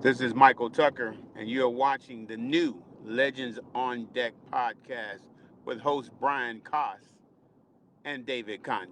This is Michael Tucker, and you're watching the new Legends on Deck podcast with host Brian Koss and David Conde.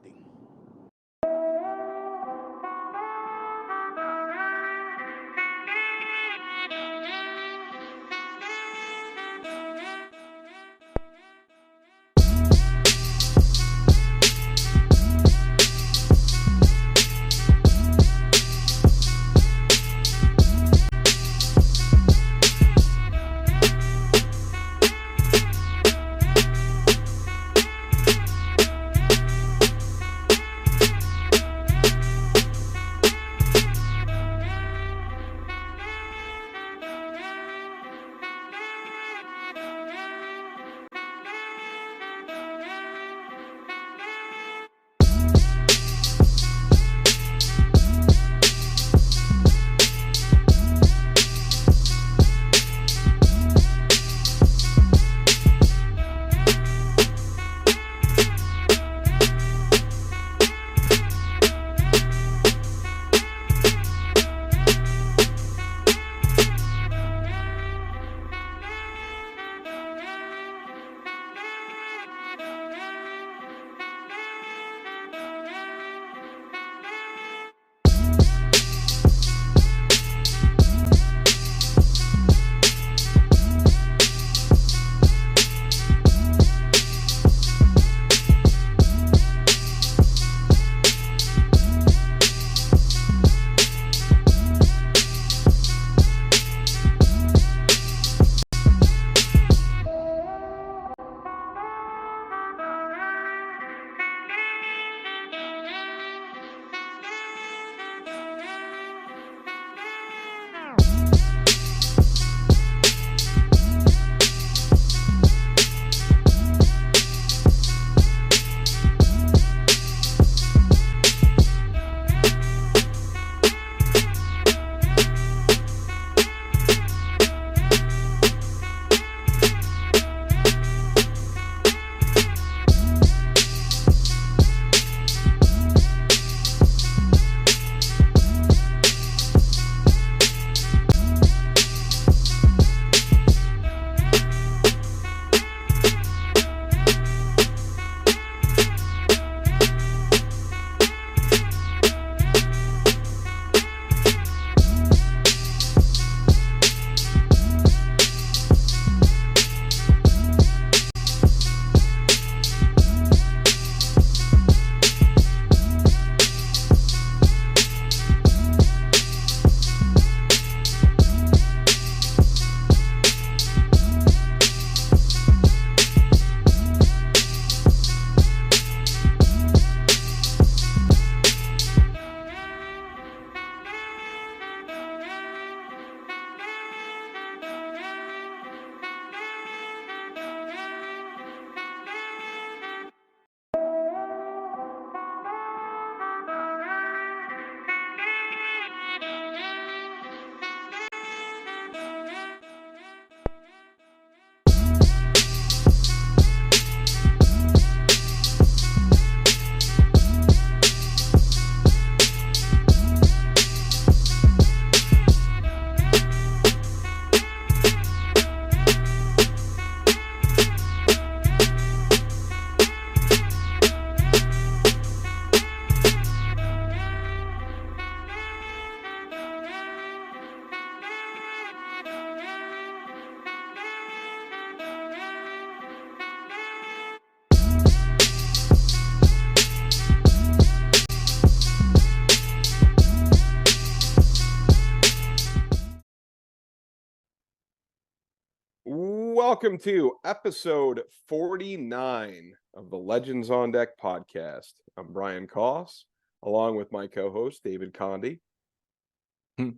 Welcome to episode 49 of the Legends on Deck podcast. I'm Brian Koss, along with my co-host, David Conde.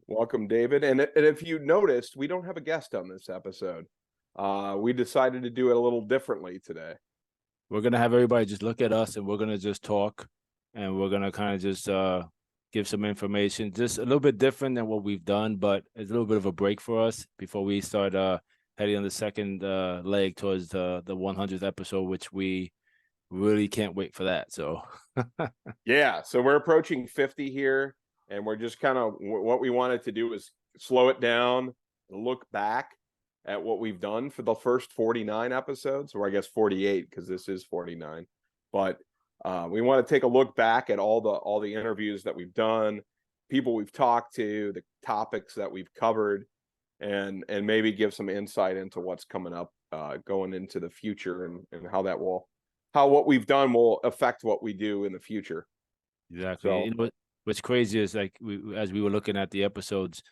Welcome, David. And if you noticed, we don't have a guest on this episode. We decided to do it a little differently today. We're going to have everybody just look at us and we're going to just talk and we're going to kind of just give some information, just a little bit different than what we've done, but it's a little bit of a break for us before we start heading on the second leg towards the 100th episode, which we really can't wait for that. So yeah, so we're approaching 50 here, and we're just kind of, what we wanted to do is slow it down, look back at what we've done for the first 49 episodes, or I guess 48, because this is 49. But we want to take a look back at all the interviews that we've done, people we've talked to, the topics that we've covered, and maybe give some insight into what's coming up going into the future, and how what we've done will affect what we do in the future. Exactly. So, You know what's crazy is, like, as we were looking at the episodes,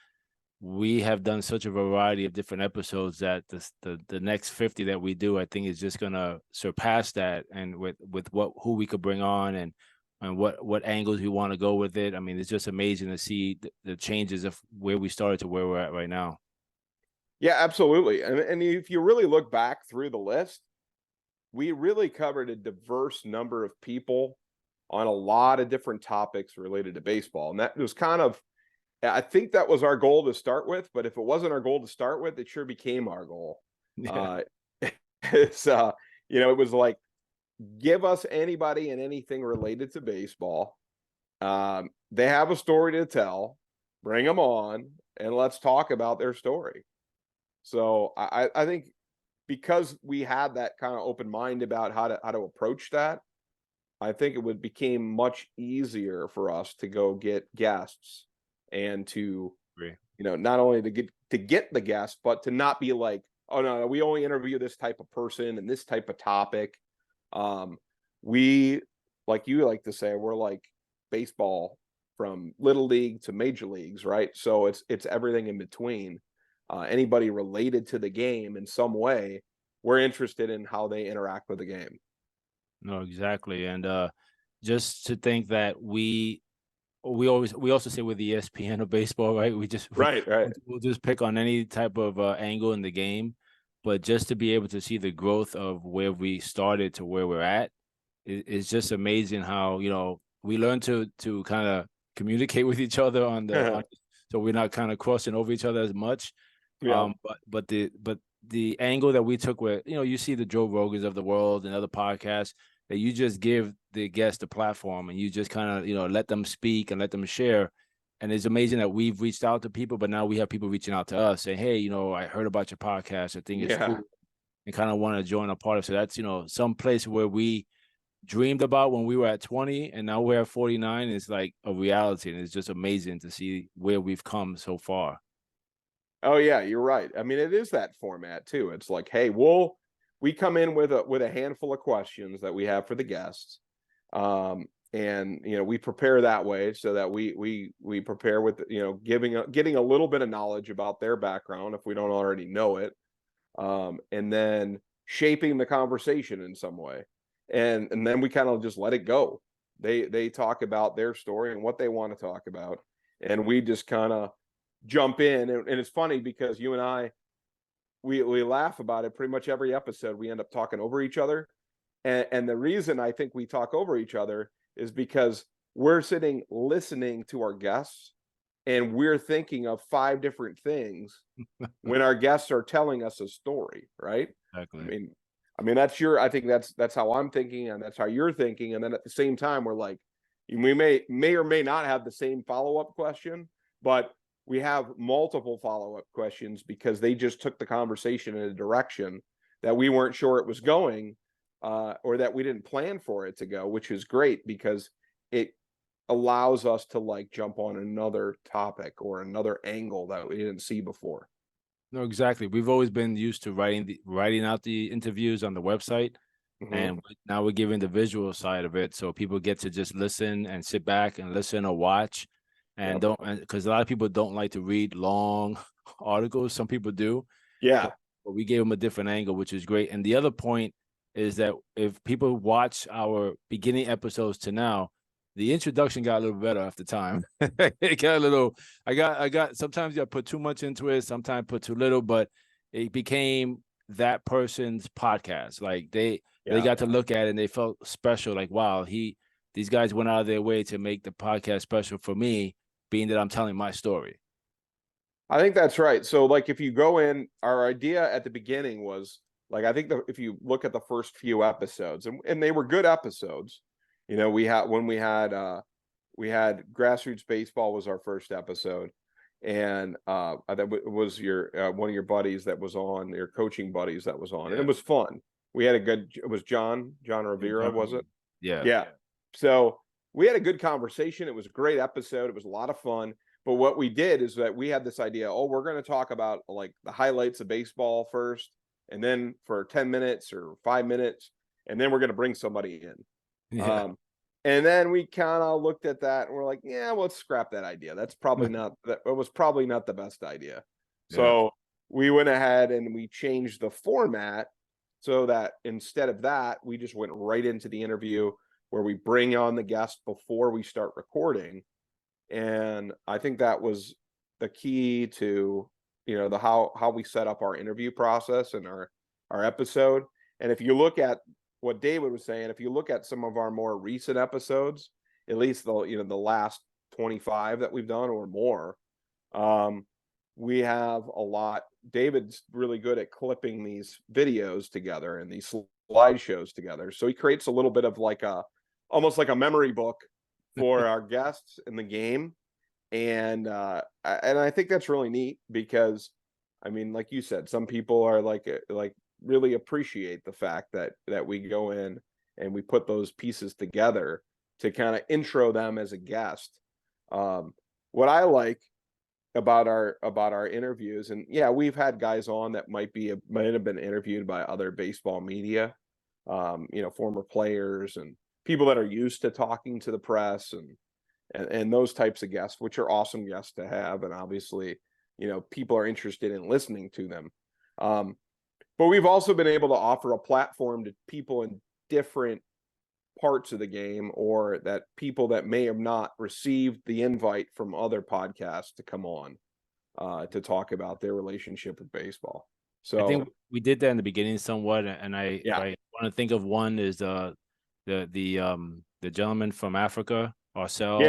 we have done such a variety of different episodes that the next 50 that we do, I think, is just gonna surpass that. And with who we could bring on, and what angles we want to go with it. I mean, it's just amazing to see the changes of where we started to where we're at right now. yeah, absolutely. And if you really look back through the list, we really covered a diverse number of people on a lot of different topics related to baseball. And that was I think that was our goal to start with, but if it wasn't our goal to start with, it sure became our goal. Yeah. It's it was like, give us anybody and anything related to baseball. They have a story to tell, bring them on, and let's talk about their story. So I think because we had that kind of open mind about how to approach that, I think it became much easier for us to go get guests, and to, not only to get the guests, but to not be like, oh no, we only interview this type of person and this type of topic. We, like you like to say, we're like baseball from little league to major leagues, right? So it's everything in between. Anybody related to the game in some way, we're interested in how they interact with the game. No, exactly. And just to think that we also say we're the ESPN of baseball, right? Right. We'll just pick on any type of angle in the game, but just to be able to see the growth of where we started to where we're at, it's just amazing how, we learn to kind of communicate with each other so we're not kind of crossing over each other as much. Yeah. But the angle that we took, where, you see the Joe Rogans of the world and other podcasts, that you just give the guest the platform and you just kind of, let them speak and let them share. And it's amazing that we've reached out to people, but now we have people reaching out to us saying, hey, I heard about your podcast. I think it's cool, and kind of want to join a part of. So that's, some place where we dreamed about when we were at 20 and now we're at 49 is like a reality. And it's just amazing to see where we've come so far. Oh yeah, you're right. I mean, it is that format too. It's like, hey, we come in with a handful of questions that we have for the guests, and we prepare that way, so that we prepare with getting a little bit of knowledge about their background if we don't already know it, and then shaping the conversation in some way, and then we kind of just let it go. They talk about their story and what they want to talk about, and we just kind of jump in. And it's funny because you and I, we laugh about it pretty much every episode. We end up talking over each other. And the reason I think we talk over each other is because we're sitting listening to our guests, and we're thinking of 5 different things when our guests are telling us a story, right? Exactly. I mean I think that's how I'm thinking, and that's how you're thinking. And then at the same time, we're like, we may or may not have the same follow-up question, but we have multiple follow-up questions because they just took the conversation in a direction that we weren't sure it was going, or that we didn't plan for it to go, which is great because it allows us to like jump on another topic or another angle that we didn't see before. No, exactly. We've always been used to writing out the interviews on the website, and now we're giving the visual side of it, so people get to just listen and sit back and listen or watch. And because a lot of people don't like to read long articles. Some people do. Yeah. But we gave them a different angle, which is great. And the other point is that if people watch our beginning episodes to now, the introduction got a little better after time. It got a little, I got, sometimes you put too much into it, sometimes put too little, but it became that person's podcast. Like they got to look at it and they felt special. Like, wow, these guys went out of their way to make the podcast special for me, being that I'm telling my story. I think that's right. So like, if you go in, our idea at the beginning was like, I think if you look at the first few episodes, and they were good episodes, we had Grassroots Baseball was our first episode. and that was your one of your buddies that was on, your coaching buddies that was on, and Yeah. it was fun. We had it was John Rivera, was it? Yeah. Yeah. So we had a good conversation. It was a great episode. It was a lot of fun. But what we did is that we had this idea, we're going to talk about like the highlights of baseball first, and then for 10 minutes or 5 minutes, and then we're going to bring somebody in. Yeah. And then we kind of looked at that and we're like, yeah, well, let's scrap that idea. That's probably not, that it was probably not the best idea. So we went ahead and we changed the format so that instead of that, we just went right into the interview where we bring on the guest before we start recording. And I think that was the key to, the how we set up our interview process and our episode. And if you look at what David was saying, if you look at some of our more recent episodes, at least the last 25 that we've done or more, we have a lot. David's really good at clipping these videos together and these slideshows together. So he creates a little bit of almost like a memory book for our guests in the game. And I think that's really neat because, I mean, like you said, some people are like really appreciate the fact that we go in and we put those pieces together to kind of intro them as a guest. What I like about our interviews, and yeah, we've had guys on that might have been interviewed by other baseball media, former players and people that are used to talking to the press and those types of guests, which are awesome guests to have. And obviously, people are interested in listening to them. But we've also been able to offer a platform to people in different parts of the game, or that people that may have not received the invite from other podcasts to come on to talk about their relationship with baseball. So I think we did that in the beginning somewhat, and I want to think of one is the gentleman from Africa, ourselves.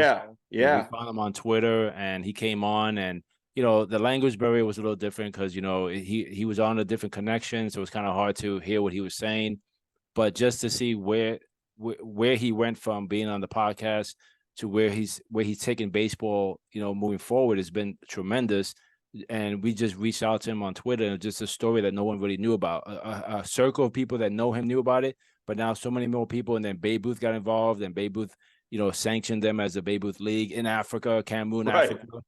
Yeah. We found him on Twitter, and he came on, and the language barrier was a little different because he was on a different connection, so it was kind of hard to hear what he was saying. But just to see where he went from being on the podcast to where he's taking baseball, moving forward, has been tremendous. And we just reached out to him on Twitter, and just a story that no one really knew about. A circle of people that know him knew about it, but now so many more people. And then Babe Booth got involved, and Babe Booth, sanctioned them as the Babe Booth League in Africa, Cameroon, Africa,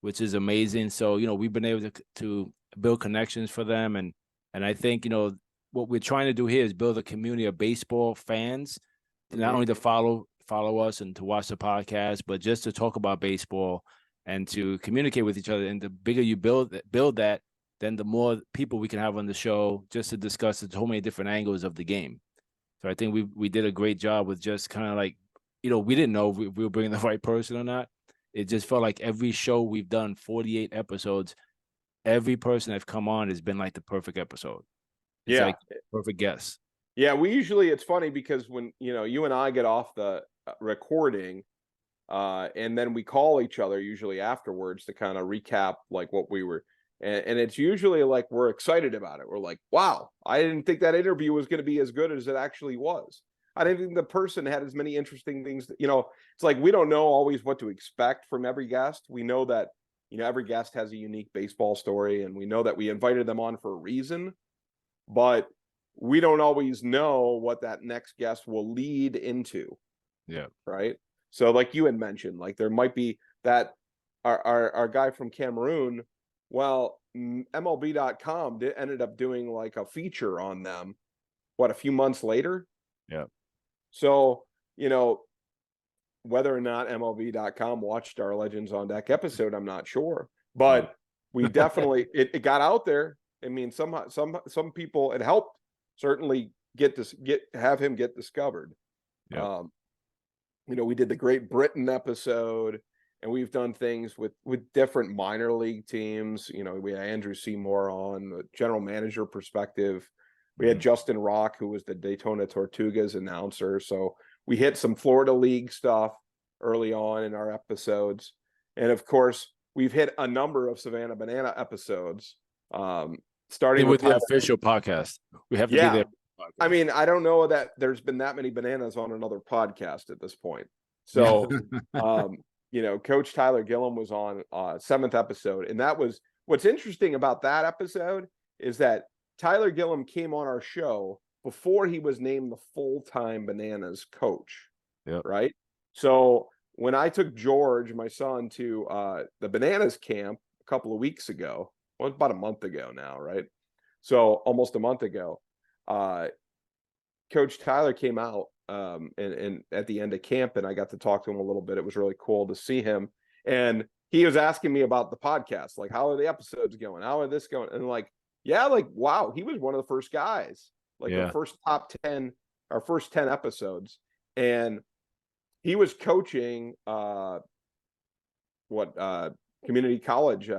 which is amazing. So, we've been able to build connections for them. And I think, what we're trying to do here is build a community of baseball fans, not only to follow us and to watch the podcast, but just to talk about baseball and to communicate with each other. And the bigger you build that, then the more people we can have on the show just to discuss so many different angles of the game. So I think we did a great job with just kind of like, we didn't know if we were bringing the right person or not. It just felt like every show we've done, 48 episodes, every person that's come on has been like the perfect episode. It's like perfect guess. Yeah, it's funny because when, you and I get off the recording, and then we call each other usually afterwards to kind of recap like what we were, and it's usually like we're excited about it. We're like, wow, I didn't think that interview was going to be as good as it actually was. I didn't think the person had as many interesting things. It's like we don't know always what to expect from every guest. We know that, every guest has a unique baseball story, and we know that we invited them on for a reason, but we don't always know what that next guest will lead into. Yeah. Right. So like you had mentioned, like there might be that our guy from Cameroon, well, MLB.com ended up doing like a feature on them, a few months later? Yeah. So, whether or not MLB.com watched our Legends on Deck episode, I'm not sure. But we definitely, it got out there. I mean, some people, it helped certainly have him get discovered. Yeah. We did the Great Britain episode, and we've done things with different minor league teams. We had Andrew Seymour on the general manager perspective. We had Justin Rock, who was the Daytona Tortugas announcer. So we hit some Florida League stuff early on in our episodes. And of course, we've hit a number of Savannah Banana episodes, starting with the official podcast. We have to be there. I mean, I don't know that there's been that many bananas on another podcast at this point. So, Coach Tyler Gillum was on 7th episode. And that was what's interesting about that episode is that Tyler Gillum came on our show before he was named the full-time Bananas coach. Yep. Right. So when I took George, my son, to the Bananas camp a couple of weeks ago, well, about a month ago now, right? So almost a month ago, Coach Tyler came out and at the end of camp, and I got to talk to him a little bit. It was really cool to see him. And he was asking me about the podcast, like, how are the episodes going? How are this going? And like, yeah, like, wow, he was one of the first guys, like our first top 10, our first 10 episodes. And he was coaching community college,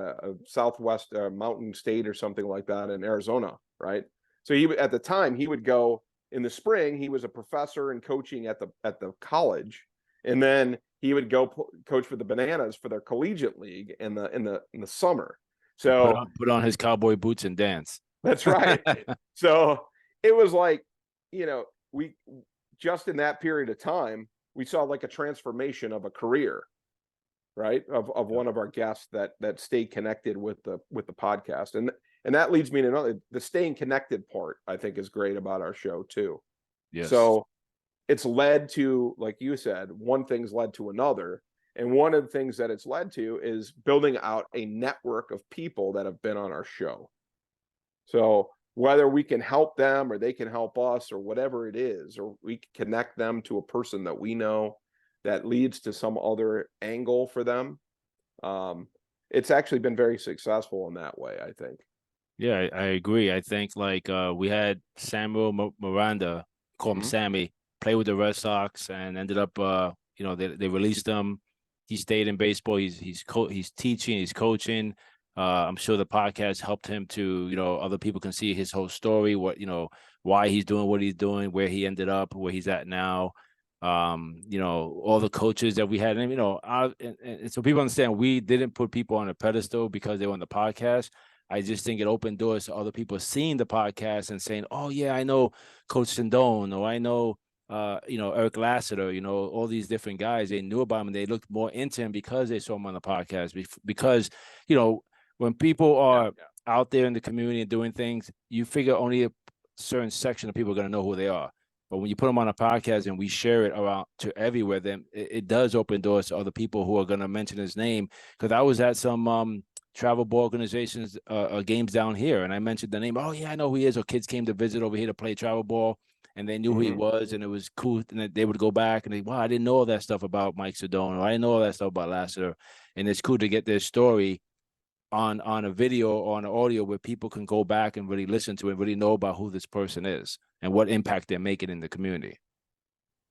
Southwest Mountain State or something like that in Arizona, right? So at the time he would go in the spring. He was a professor and coaching at the college, and then he would go coach for the Bananas for their collegiate league in the summer. So put on his cowboy boots and dance. That's right. So it was like, we just in that period of time, we saw like a transformation of a career, right? Of one of our guests that stayed connected with the podcast. And that leads me to the staying connected part, I think, is great about our show too. Yes. So it's led to, like you said, one thing's led to another. And one of the things that it's led to is building out a network of people that have been on our show. So whether we can help them or they can help us or whatever it is, or we can connect them to a person that we know that leads to some other angle for them. It's actually been very successful in that way, I think. Yeah, I agree. I think like we had Samuel Miranda, call him Sammy, play with the Red Sox and ended up, they released him. He stayed in baseball. He's teaching, he's coaching. I'm sure the podcast helped him to, other people can see his whole story, why he's doing what he's doing, where he ended up, where he's at now. All the coaches that we had, and and so people understand we didn't put people on a pedestal because they were on the podcast. I just think it opened doors to other people seeing the podcast and saying, "Oh yeah, I know Coach Sindone, or I know Eric Lassiter, all these different guys." They knew about him and they looked more into him because they saw him on the podcast. Because when people are out there in the community and doing things, you figure only a certain section of people are going to know who they are. But when you put them on a podcast and we share it around to everywhere, then it does open doors to other people who are going to mention his name. Because I was at some travel ball organizations games down here, and I mentioned the name. Oh yeah, I know who he is. Or kids came to visit over here to play travel ball, and they knew who he was, and it was cool. And they would go back and wow, I didn't know all that stuff about Mike Sedone, or I didn't know all that stuff about Lassiter. And it's cool to get their story on a video or on an audio where people can go back and really listen to it, really know about who this person is and what impact they're making in the community.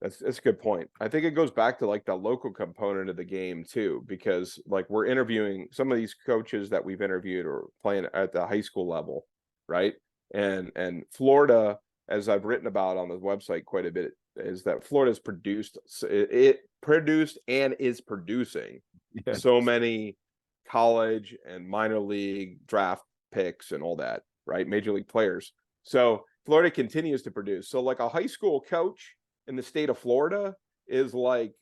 That's a good point. I think it goes back to like the local component of the game too, because like we're interviewing some of these coaches that we've interviewed or playing at the high school level, right? And Florida, as I've written about on the website quite a bit, is that Florida's produced and is producing so many college and minor league draft picks and all that, right? Major league players. So Florida continues to produce. So like a high school coach in the state of Florida is like,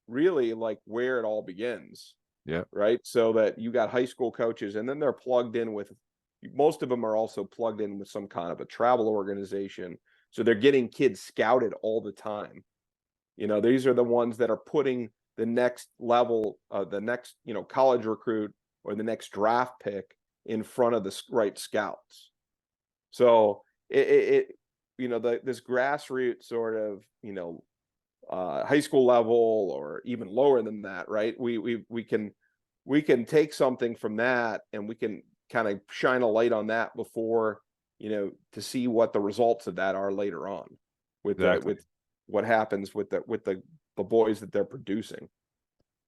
really like where it all begins. Yeah. Right. So that you got high school coaches, and then they're plugged in with, most of them are also plugged in with some kind of a travel organization. So they're getting kids scouted all the time. These are the ones that are putting the next level, the next, college recruit or the next draft pick in front of the right scouts. So this grassroots sort of, high school level or even lower than that, right? We can take something from that and we can kind of shine a light on that before, to see what the results of that are later on with what happens with the boys that they're producing.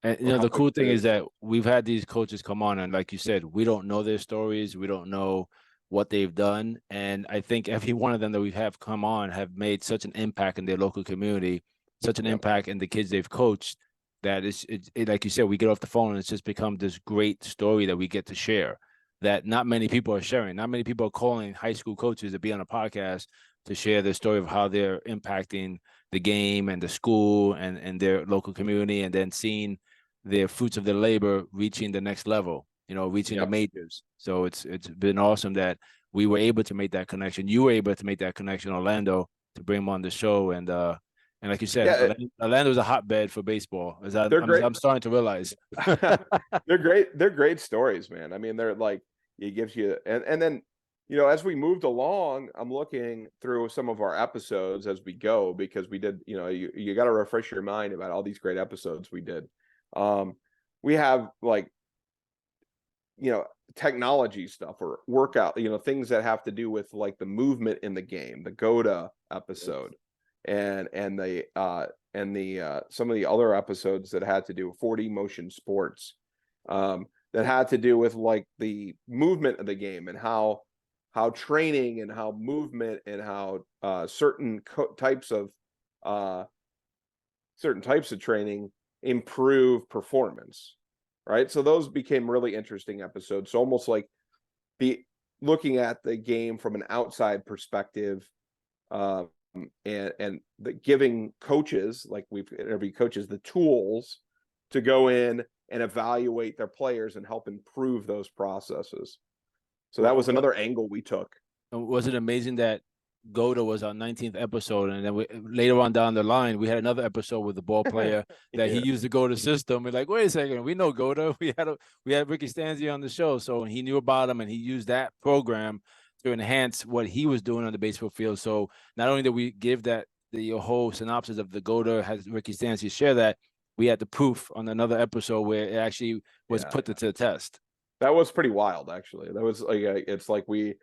And the cool thing is that we've had these coaches come on, and like you said, we don't know their stories, we don't know what they've done, and I think every one of them that we have come on have made such an impact in their local community, such an impact in the kids they've coached, that it's like you said, we get off the phone and it's just become this great story that we get to share that not many people are sharing. Not many people are calling high school coaches to be on a podcast to share their story of how they're impacting the game and the school and their local community, and then seeing the fruits of their labor reaching the next level, reaching the majors. So it's been awesome that we were able to make that connection. You were able to make that connection, Orlando, to bring them on the show. And like you said, Orlando's a hotbed for baseball. I'm starting to realize. They're great. They're great stories, man. I mean, they're like, it gives you, and then, as we moved along, I'm looking through some of our episodes as we go, because we did, you got to refresh your mind about all these great episodes we did. We have like, technology stuff or workout, things that have to do with like the movement in the game, the GOTA episode, and the some of the other episodes that had to do with 4D motion sports, that had to do with like the movement of the game and how training and how movement and how certain types of training improve performance, right? So those became really interesting episodes. So almost like looking at the game from an outside perspective, and giving coaches, like we've interviewed coaches, the tools to go in and evaluate their players and help improve those processes. So that was another angle we took. Was it amazing that GOTA was our 19th episode, and then later on down the line, we had another episode with the ball player that he used the GOTA system. We're like, wait a second, we know GOTA. We had Ricky Stanzi on the show, so he knew about him, and he used that program to enhance what he was doing on the baseball field. So not only did we give the whole synopsis of the GOTA, has Ricky Stanzi share that, we had the proof on another episode where it actually was put to the test. That was pretty wild, actually. That was like, it's like we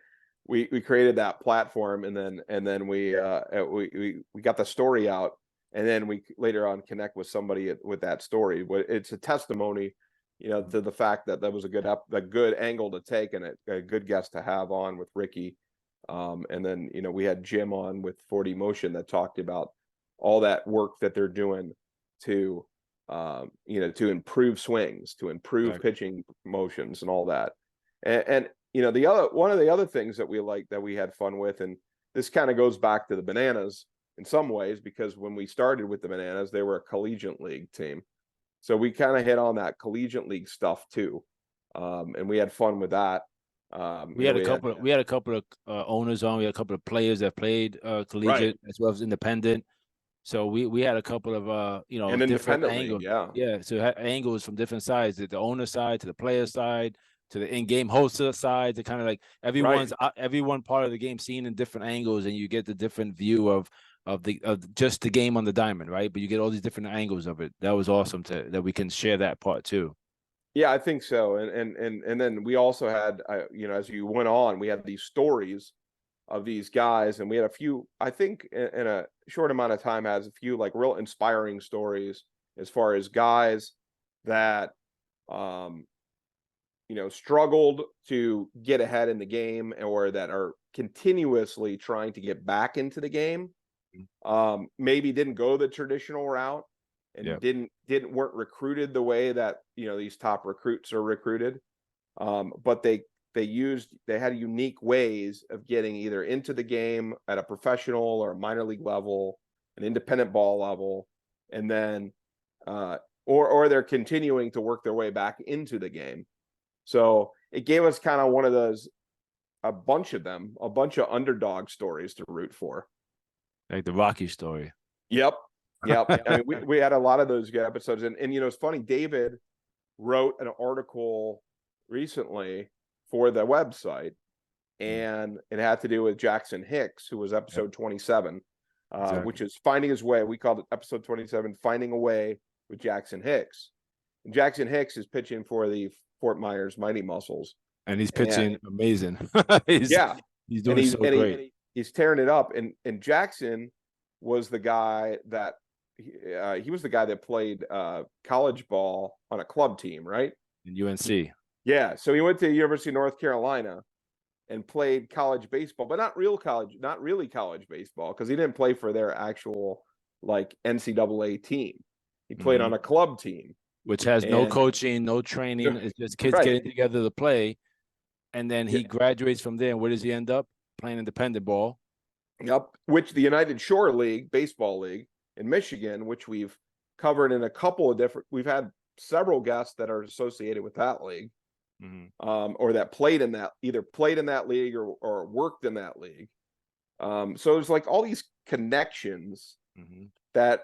created that platform, and then we got the story out, and then we later on connect with somebody with that story. It's a testimony, to the fact that was a good angle to take, and a good guest to have on with Ricky. And then, we had Jim on with 4D Motion that talked about all that work that they're doing to improve swings, to improve pitching motions and all that. And one of the other things that we like, that we had fun with, and this kind of goes back to the Bananas in some ways, because when we started with the Bananas, they were a collegiate league team. So we kind of hit on that collegiate league stuff too. And we had fun with that. We had a couple of owners on. We had a couple of players that played collegiate as well as independent. So we had a couple of and different angles. Yeah. So angles from different sides, the owner side to the player side to the in-game host side, to kind of like everyone part of the game seen in different angles, and you get the different view of just the game on the diamond, right? But you get all these different angles of it. That was awesome that we can share that part too. Yeah, I think so. And then we also had, as you went on, we had these stories of these guys, and we had a few, I think in a short amount of time, has a few like real inspiring stories as far as guys that, struggled to get ahead in the game, or that are continuously trying to get back into the game. Maybe didn't go the traditional route, and weren't recruited the way that these top recruits are recruited, but they had unique ways of getting either into the game at a professional or a minor league level, an independent ball level, and then or they're continuing to work their way back into the game. So it gave us kind of one of those, a bunch of underdog stories to root for, like the Rocky story. Yep. I mean, we had a lot of those good episodes, and it's funny. David wrote an article recently for the website, and it had to do with Jackson Hicks, who was episode 27, which is finding his way. We called it episode 27, finding a way with Jackson Hicks. And Jackson Hicks is pitching for the Fort Myers Mighty Muscles, and he's pitching amazing. He's doing so great. He's tearing it up, and Jackson was the guy that he was the guy that played college ball on a club team, right? In UNC. Yeah, so he went to the University of North Carolina and played college baseball, but not really college baseball, because he didn't play for their actual like NCAA team. He played on a club team, which has no coaching, no training. It's just kids getting together to play. And then he graduates from there. And where does he end up? Playing independent ball. Yep. Which the United Shore League, baseball league, in Michigan, which we've covered in a couple of different. We've had several guests that are associated with that league, or that either played in that league or worked in that league. So there's like all these connections that,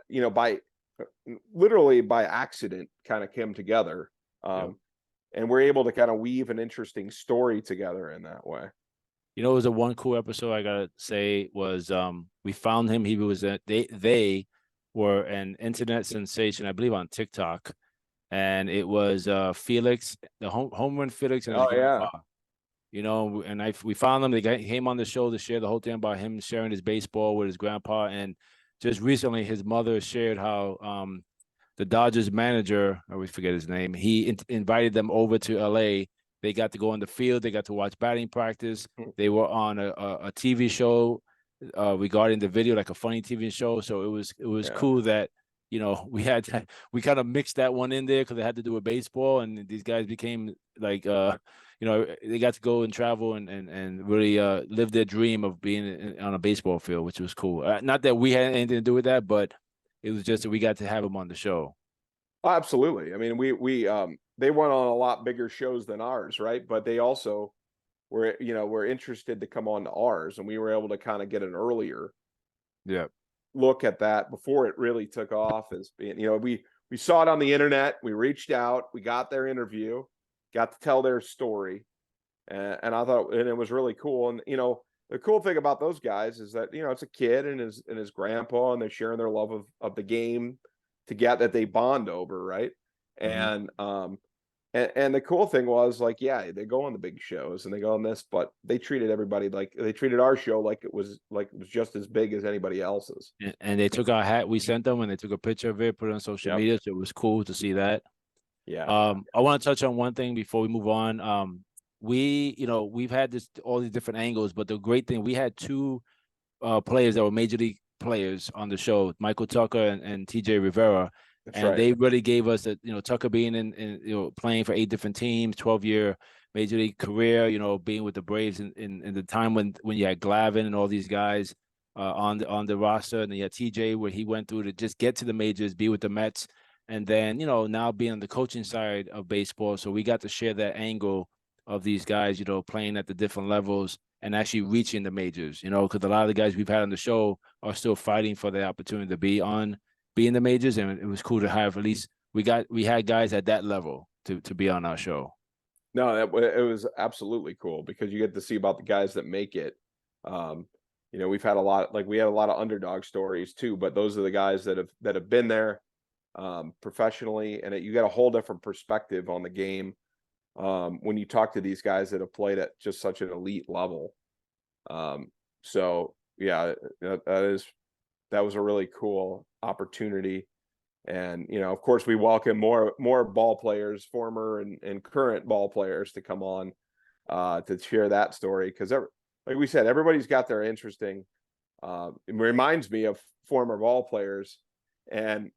literally by accident kind of came together. And we're able to kind of weave an interesting story together in that way. It was a one cool episode I gotta say was we found him. He was they were an internet sensation, I believe, on TikTok, and it was Felix, the home run Felix, and his grandpa. And we found them. They came on the show to share the whole thing about him sharing his baseball with his grandpa. And just recently, his mother shared how the Dodgers manager, I always forget his name, he invited them over to LA. They got to go on the field. They got to watch batting practice. They were on a TV show regarding the video, like a funny TV show. So it was cool that we kind of mixed that one in there because they had to do with baseball, and these guys became like they got to go and travel and really live their dream of being on a baseball field, which was cool. Not that we had anything to do with that, but it was just that we got to have them on the show. Oh, absolutely. I mean, we they went on a lot bigger shows than ours, right? But they also were interested to come on to ours, and we were able to kind of get an earlier look at that before it really took off. As being, we saw it on the internet, we reached out, we got their interview, got to tell their story, and I thought, and it was really cool. And the cool thing about those guys is that it's a kid and his grandpa, and they're sharing their love of the game together, that they bond over, right? And the cool thing was, like, they go on the big shows and they go on this, but they treated everybody like they treated our show like it was just as big as anybody else's. And they took our hat we sent them, and they took a picture of it, put it on social media. So it was cool to see that. I want to touch on one thing before we move on. We've had all these different angles, but the great thing, we had two players that were major league players on the show, Michael Tucker and TJ Rivera. They really gave us Tucker being in playing for 8 different teams, 12-year major league career, being with the Braves in the time when you had Glavine and all these guys on the roster, and then you had TJ, where he went through to just get to the majors, be with the Mets, and then now being on the coaching side of baseball. So we got to share that angle of these guys, playing at the different levels and actually reaching the majors, because a lot of the guys we've had on the show are still fighting for the opportunity to be in the majors. And it was cool to have, at least we had guys at that level to be on our show. No, it was absolutely cool, because you get to see about the guys that make it. We've had we had a lot of underdog stories too, but those are the guys that have been there professionally, and you got a whole different perspective on the game when you talk to these guys that have played at just such an elite level. So yeah, that was a really cool opportunity. And of course, we welcome more ball players, former and current ball players, to come on to share that story, because like we said, everybody's got their interesting. It reminds me of former ball players, and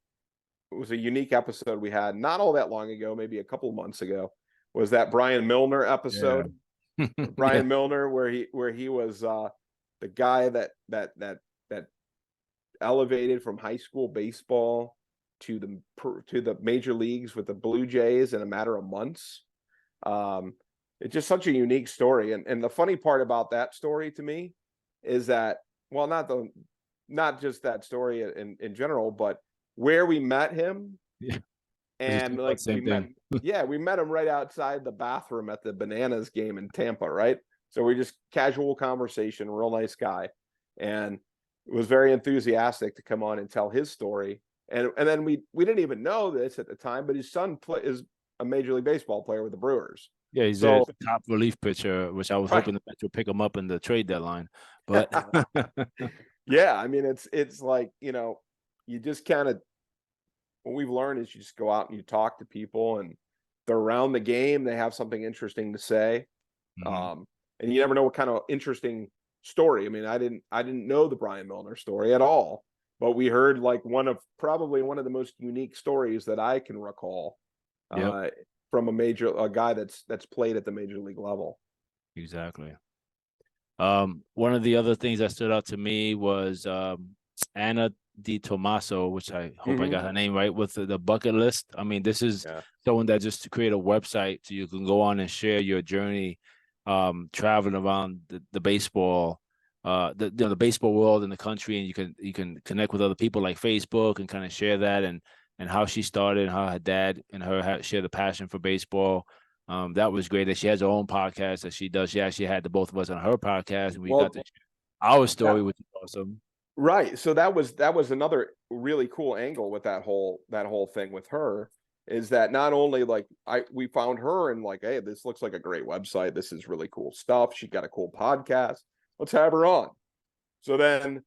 it was a unique episode we had not all that long ago, maybe a couple of months ago. Was that Brian Milner episode? Yeah. Brian Milner, where he was the guy that elevated from high school baseball to the major leagues with the Blue Jays in a matter of months. It's just such a unique story, and the funny part about that story to me is that, well, not just that story in general, but where we met him. Yeah. And like we met him right outside the bathroom at the Bananas game in Tampa, right? So we just casual conversation, real nice guy, and was very enthusiastic to come on and tell his story. And then we didn't even know this at the time, but his son is a Major League Baseball player with the Brewers. Yeah, he's a top relief pitcher, which I was hoping the Mets would pick him up in the trade deadline. But yeah, I mean, it's like, you just kind of, what we've learned is you just go out and you talk to people, and they're around the game. They have something interesting to say. And you never know what kind of interesting story. I mean, I didn't know the Brian Milner story at all, but we heard like probably one of the most unique stories that I can recall from a guy that's played at the major league level. Exactly. One of the other things that stood out to me was Anna Di Tomaso, which I hope I got her name right, with the bucket list. I mean, this is someone that just to create a website so you can go on and share your journey, traveling around the baseball, the baseball world in the country, and you can connect with other people like Facebook and kind of share that and how she started, and how her dad and her share the passion for baseball. That was great. That she has her own podcast that she does. She actually had the both of us on her podcast, and we got to share our story, which is awesome. Right. So that was another really cool angle with that whole thing with her, is that not only like we found her and like, hey, this looks like a great website. This is really cool stuff. She got a cool podcast. Let's have her on. So then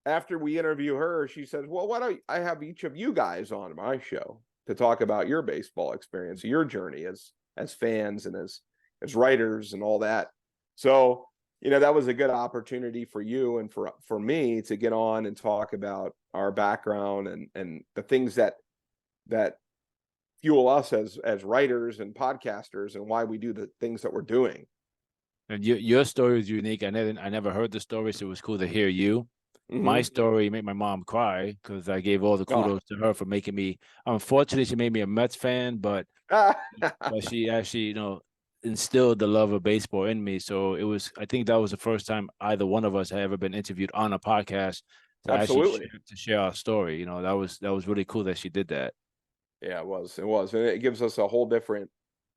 after we interview her, she says, well, why don't I have each of you guys on my show to talk about your baseball experience, your journey as fans and as writers and all that. So, that was a good opportunity for you and for me to get on and talk about our background and the things that fuel us as writers and podcasters and why we do the things that we're doing. And your story is unique. I never heard the story, so it was cool to hear you. My story made my mom cry because I gave all the kudos to her for making me. Unfortunately, she made me a Mets fan, but she actually, instilled the love of baseball in me. So I think that was the first time either one of us had ever been interviewed on a podcast to actually share our story. That was really cool that she did that. Yeah, it was. And it gives us a whole different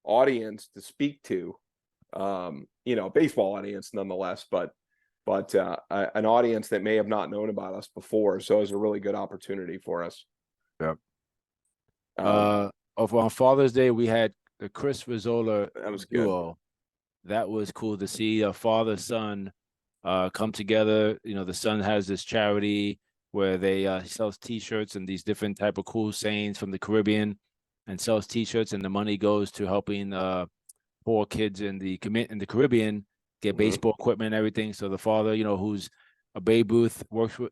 audience to speak to. Baseball audience nonetheless, but an audience that may have not known about us before. So it was a really good opportunity for us. Yep. On Father's Day, we had the Chris Rizzola duo. That was cool to see a father-son come together. The son has this charity where they sells T-shirts and these different type of cool sayings from the Caribbean, and sells T-shirts, and the money goes to helping poor kids in the Caribbean get baseball equipment and everything. So the father, who's a Babe Ruth, works with,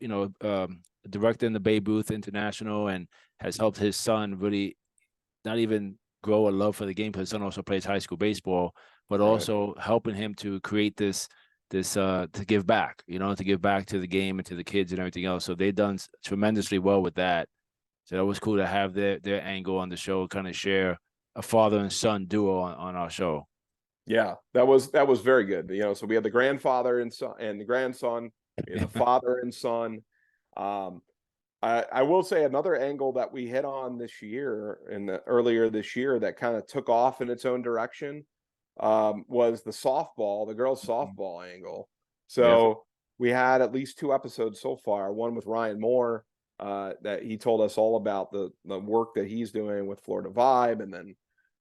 director in the Babe Ruth International, and has helped his son really not even grow a love for the game, because his son also plays high school baseball, but also helping him to create this to give back, to give back to the game and to the kids and everything else. So they've done tremendously well with that. So that was cool to have their angle on the show, kind of share a father and son duo on our show. Yeah, that was very good. So we had the grandfather and son and the grandson, the father and son. I will say another angle that we hit on this year earlier this year that kind of took off in its own direction was the girls softball angle. So we had at least 2 episodes so far. One with Ryan Moore, that he told us all about the work that he's doing with Florida Vibe, and then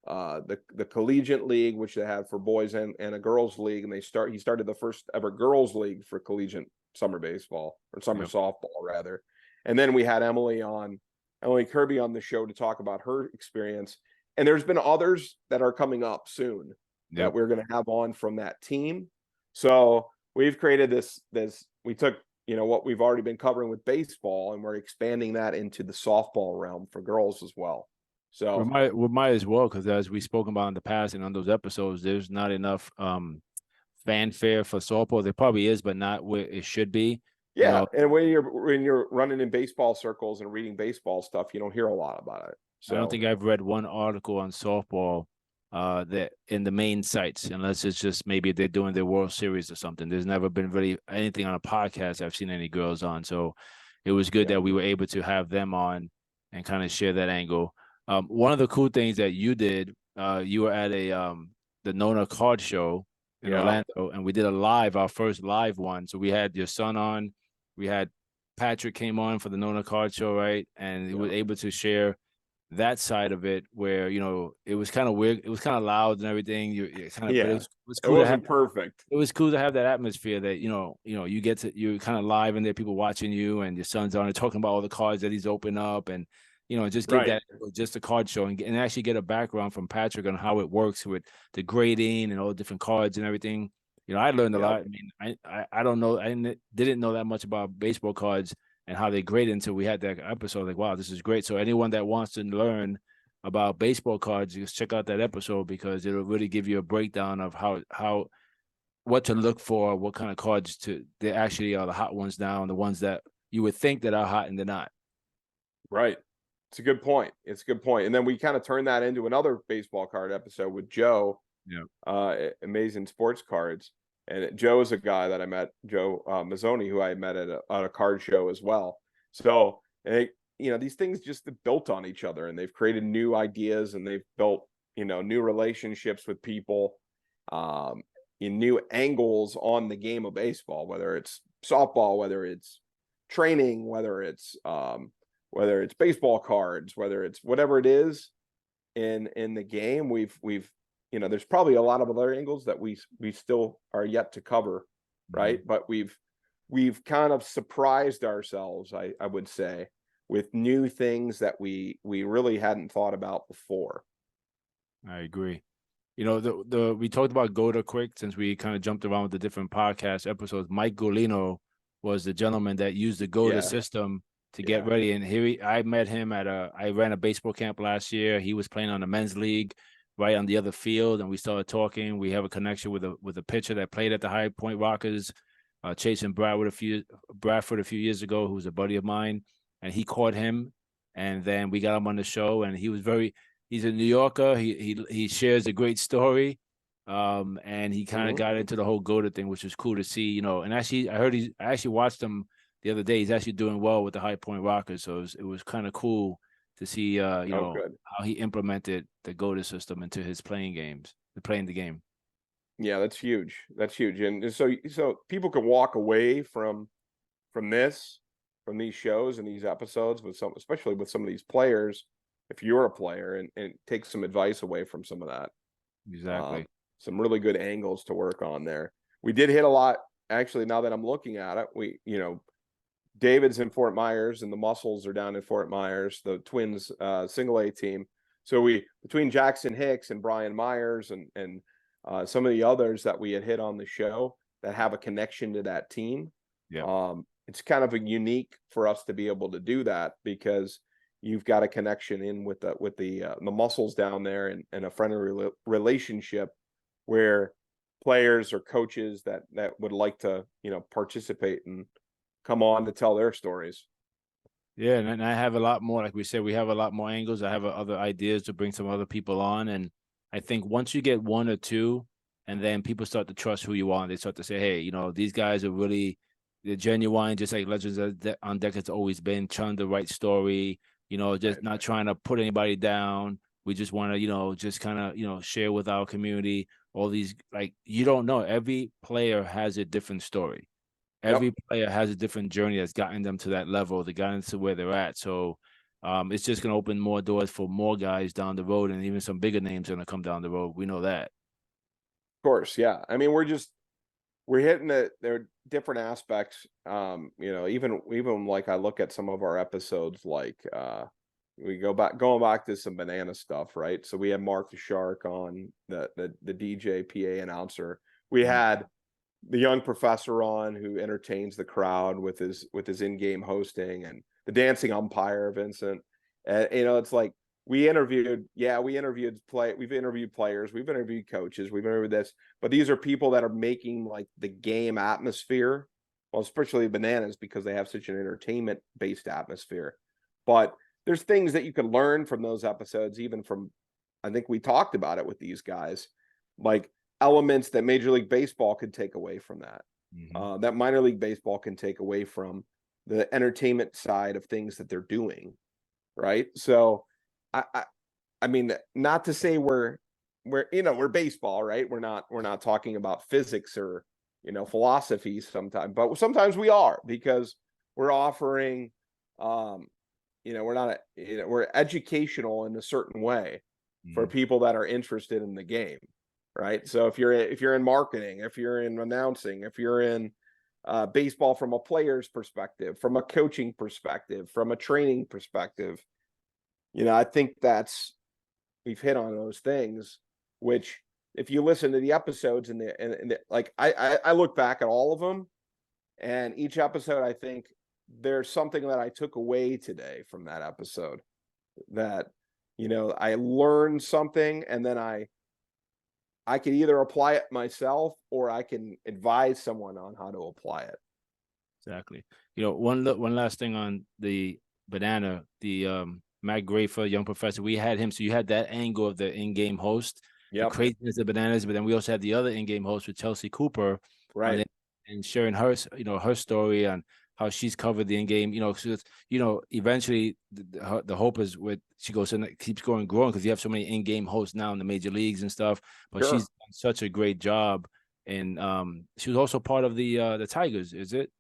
the collegiate league, which they have for boys and a girls league, and he started the first ever girls league for collegiate summer baseball, or summer softball rather. And then we had Emily Kirby on the show to talk about her experience. And there's been others that are coming up soon that we're going to have on from that team. So we've created this we took what we've already been covering with baseball, and we're expanding that into the softball realm for girls as well. So we might as well, because as we've spoken about in the past and on those episodes, there's not enough fanfare for softball. There probably is, but not where it should be. Yeah, and when you're running in baseball circles and reading baseball stuff, you don't hear a lot about it. So I don't think I've read one article on softball that in the main sites, unless it's just maybe they're doing their World Series or something. There's never been really anything on a podcast I've seen any girls on. So it was good that we were able to have them on and kind of share that angle. One of the cool things that you did, you were at the Nona Card Show in Orlando, and we did our first live one. So we had your son on, we had Patrick came on for the Nona Card Show, right? And he was able to share that side of it, where it was kind of weird, it was kind of loud and everything. But it was cool. It wasn't perfect. It was cool to have that atmosphere that you're kind of live and there, people watching you, and your son's on and talking about all the cards that he's opened up, and just give that just a card show and actually get a background from Patrick on how it works with the grading and all the different cards and everything. I learned a lot. I mean, I don't know. I didn't know that much about baseball cards and how they grade until we had that episode. Like, wow, this is great. So anyone that wants to learn about baseball cards, just check out that episode, because it'll really give you a breakdown of what to look for, what kind of cards they actually are the hot ones now, and the ones that you would think that are hot and they're not. Right. It's a good point. It's a good point. And then we kind of turned that into another baseball card episode with Joe, Amazing Sports Cards. And Joe is a guy that I met, Joe Mazzoni, who I met at a card show as well. So, these things just built on each other, and they've created new ideas, and they've built, new relationships with people, in new angles on the game of baseball, whether it's softball, whether it's training, whether it's baseball cards, whether it's whatever it is in the game. We've there's probably a lot of other angles that we still are yet to cover, right? But we've kind of surprised ourselves, I would say, with new things that we really hadn't thought about before. I agree. We talked about GOATA quick, since we kind of jumped around with the different podcast episodes. Mike Golino was the gentleman that used the GOATA system to get ready. And I met him I ran a baseball camp last year. He was playing on the men's league right on the other field, and we started talking. We have a connection with a pitcher that played at the High Point Rockers, chasing Bradford a few years ago, who was a buddy of mine, and he caught him, and then we got him on the show, and he's a New Yorker. He shares a great story. And he kind of got into the whole GOATA thing, which was cool to see, and actually I actually watched him the other day. He's actually doing well with the High Point Rockers. So it was kind of cool to see, how he implemented the GOATA system into his playing the game. Yeah, that's huge. That's huge. And so people can walk away from these shows and these episodes especially with some of these players, if you're a player, and take some advice away from some of that. Exactly. Some really good angles to work on there. We did hit a lot, actually, now that I'm looking at it. David's in Fort Myers, and the Muscles are down in Fort Myers, the Twins single A team. So between Jackson Hicks and Brian Myers and some of the others that we had hit on the show that have a connection to that team. It's kind of unique for us to be able to do that, because you've got a connection in with the Muscles down there, and a friendly relationship where players or coaches that would like to, participate and come on to tell their stories. Yeah, and I have a lot more, like we said, we have a lot more angles. I have other ideas to bring some other people on. And I think once you get one or two, and then people start to trust who you are, and they start to say, hey, these guys are they're genuine, just like Legends on Deck has always been, telling the right story, just not trying to put anybody down. We just want to, just kind of, share with our community all these, like, you don't know. Every player has a different story. Every player has a different journey that's gotten them to that level, that got into where they're at. So it's just going to open more doors for more guys down the road, and even some bigger names are going to come down the road. We know that. Of course, yeah. I mean, we're hitting there are different aspects. Even like I look at some of our episodes, like going back to some banana stuff, right? So we had Mark the Shark on, the DJ PA announcer. We had the young professor on, who entertains the crowd with his in-game hosting, and the dancing umpire, Vincent. And it's like we've interviewed players, we've interviewed coaches, we've interviewed this, but these are people that are making like the game atmosphere, well, especially bananas, because they have such an entertainment based atmosphere. But there's things that you can learn from those episodes, even from, I think we talked about it with these guys, like elements that Major League Baseball could take away from that, that minor league baseball can take away from the entertainment side of things that they're doing, right? So I mean, not to say we're baseball, right? We're not talking about physics or philosophy sometimes, but sometimes we are, because we're offering we're educational in a certain way for people that are interested in the game, right? So if you're in marketing, if you're in announcing, if you're in baseball from a player's perspective, from a coaching perspective, from a training perspective, I think we've hit on those things, which if you listen to the episodes and like I look back at all of them, and each episode, I think there's something that I took away today from that episode, that I learned something, and then I can either apply it myself, or I can advise someone on how to apply it. Exactly. One last thing on the banana, the Matt Grafer, young professor. We had him, so you had that angle of the in-game host, the Yep. craziness of bananas, but then we also had the other in-game host with Chelsea Cooper, Right. and sharing her, her story on how she's covered the in-game. Eventually the hope is with she goes and keeps growing because you have so many in-game hosts now in the major leagues and stuff. But Sure. she's done such a great job, and she was also part of the Tigers. Is it?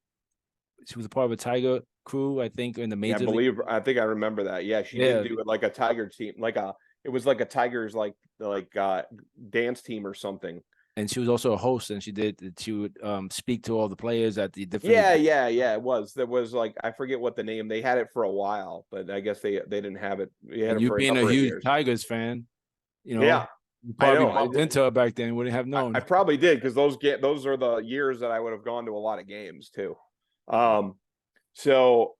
She was a part of a Tiger crew, I think, in the major league. I think I remember that. Yeah, she Yeah, did do it like a Tiger team, it was like a Tigers dance team or something. and she was also a host, and she would speak to all the players at the different. Yeah. It was. There was I forget what the name. They had it for a while, but I guess they didn't have it. We had And it you for a being a number of huge years. Tigers fan, Yeah, you I probably know. bumped into her back then. Wouldn't have known. I probably did because those are the years that I would have gone to a lot of games too. So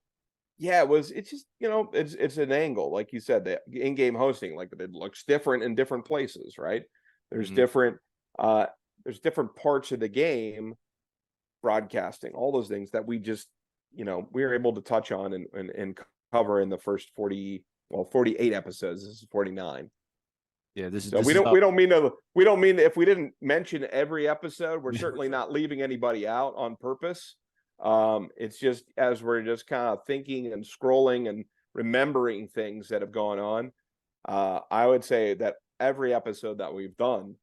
yeah, it's just it's an angle, like you said, the in-game hosting, like it looks different in different places, right? There's different there's different parts of the game, broadcasting, all those things that we just we were able to touch on and cover in the first 48 episodes. This is 49. Yeah, this So is we don't mean if we didn't mention every episode, we're certainly not leaving anybody out on purpose. It's just as we're just kind of thinking and scrolling and remembering things that have gone on. I would say that every episode that we've done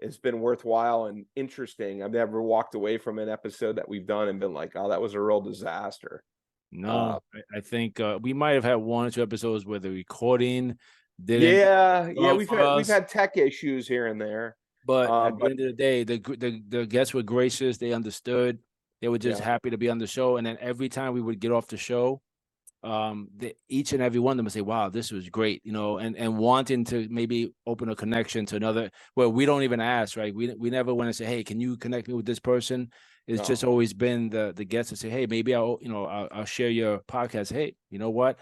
has been worthwhile and interesting. I've never walked away from an episode that we've done and been like, oh, that was a real disaster. No, I think we might have had one or two episodes where the recording didn't. Yeah, we've us. had tech issues here and there. But at the end of the day, the guests were gracious. They understood. They were just happy to be on the show. And then every time we would get off the show, each and every one of them would say, "Wow, this was great," and wanting to maybe open a connection to another. Well, we don't even ask, right? We never want to say, "Hey, can you connect me with this person?" It's just always been the guests to say, "Hey, maybe I'll share your podcast." Hey, you know what?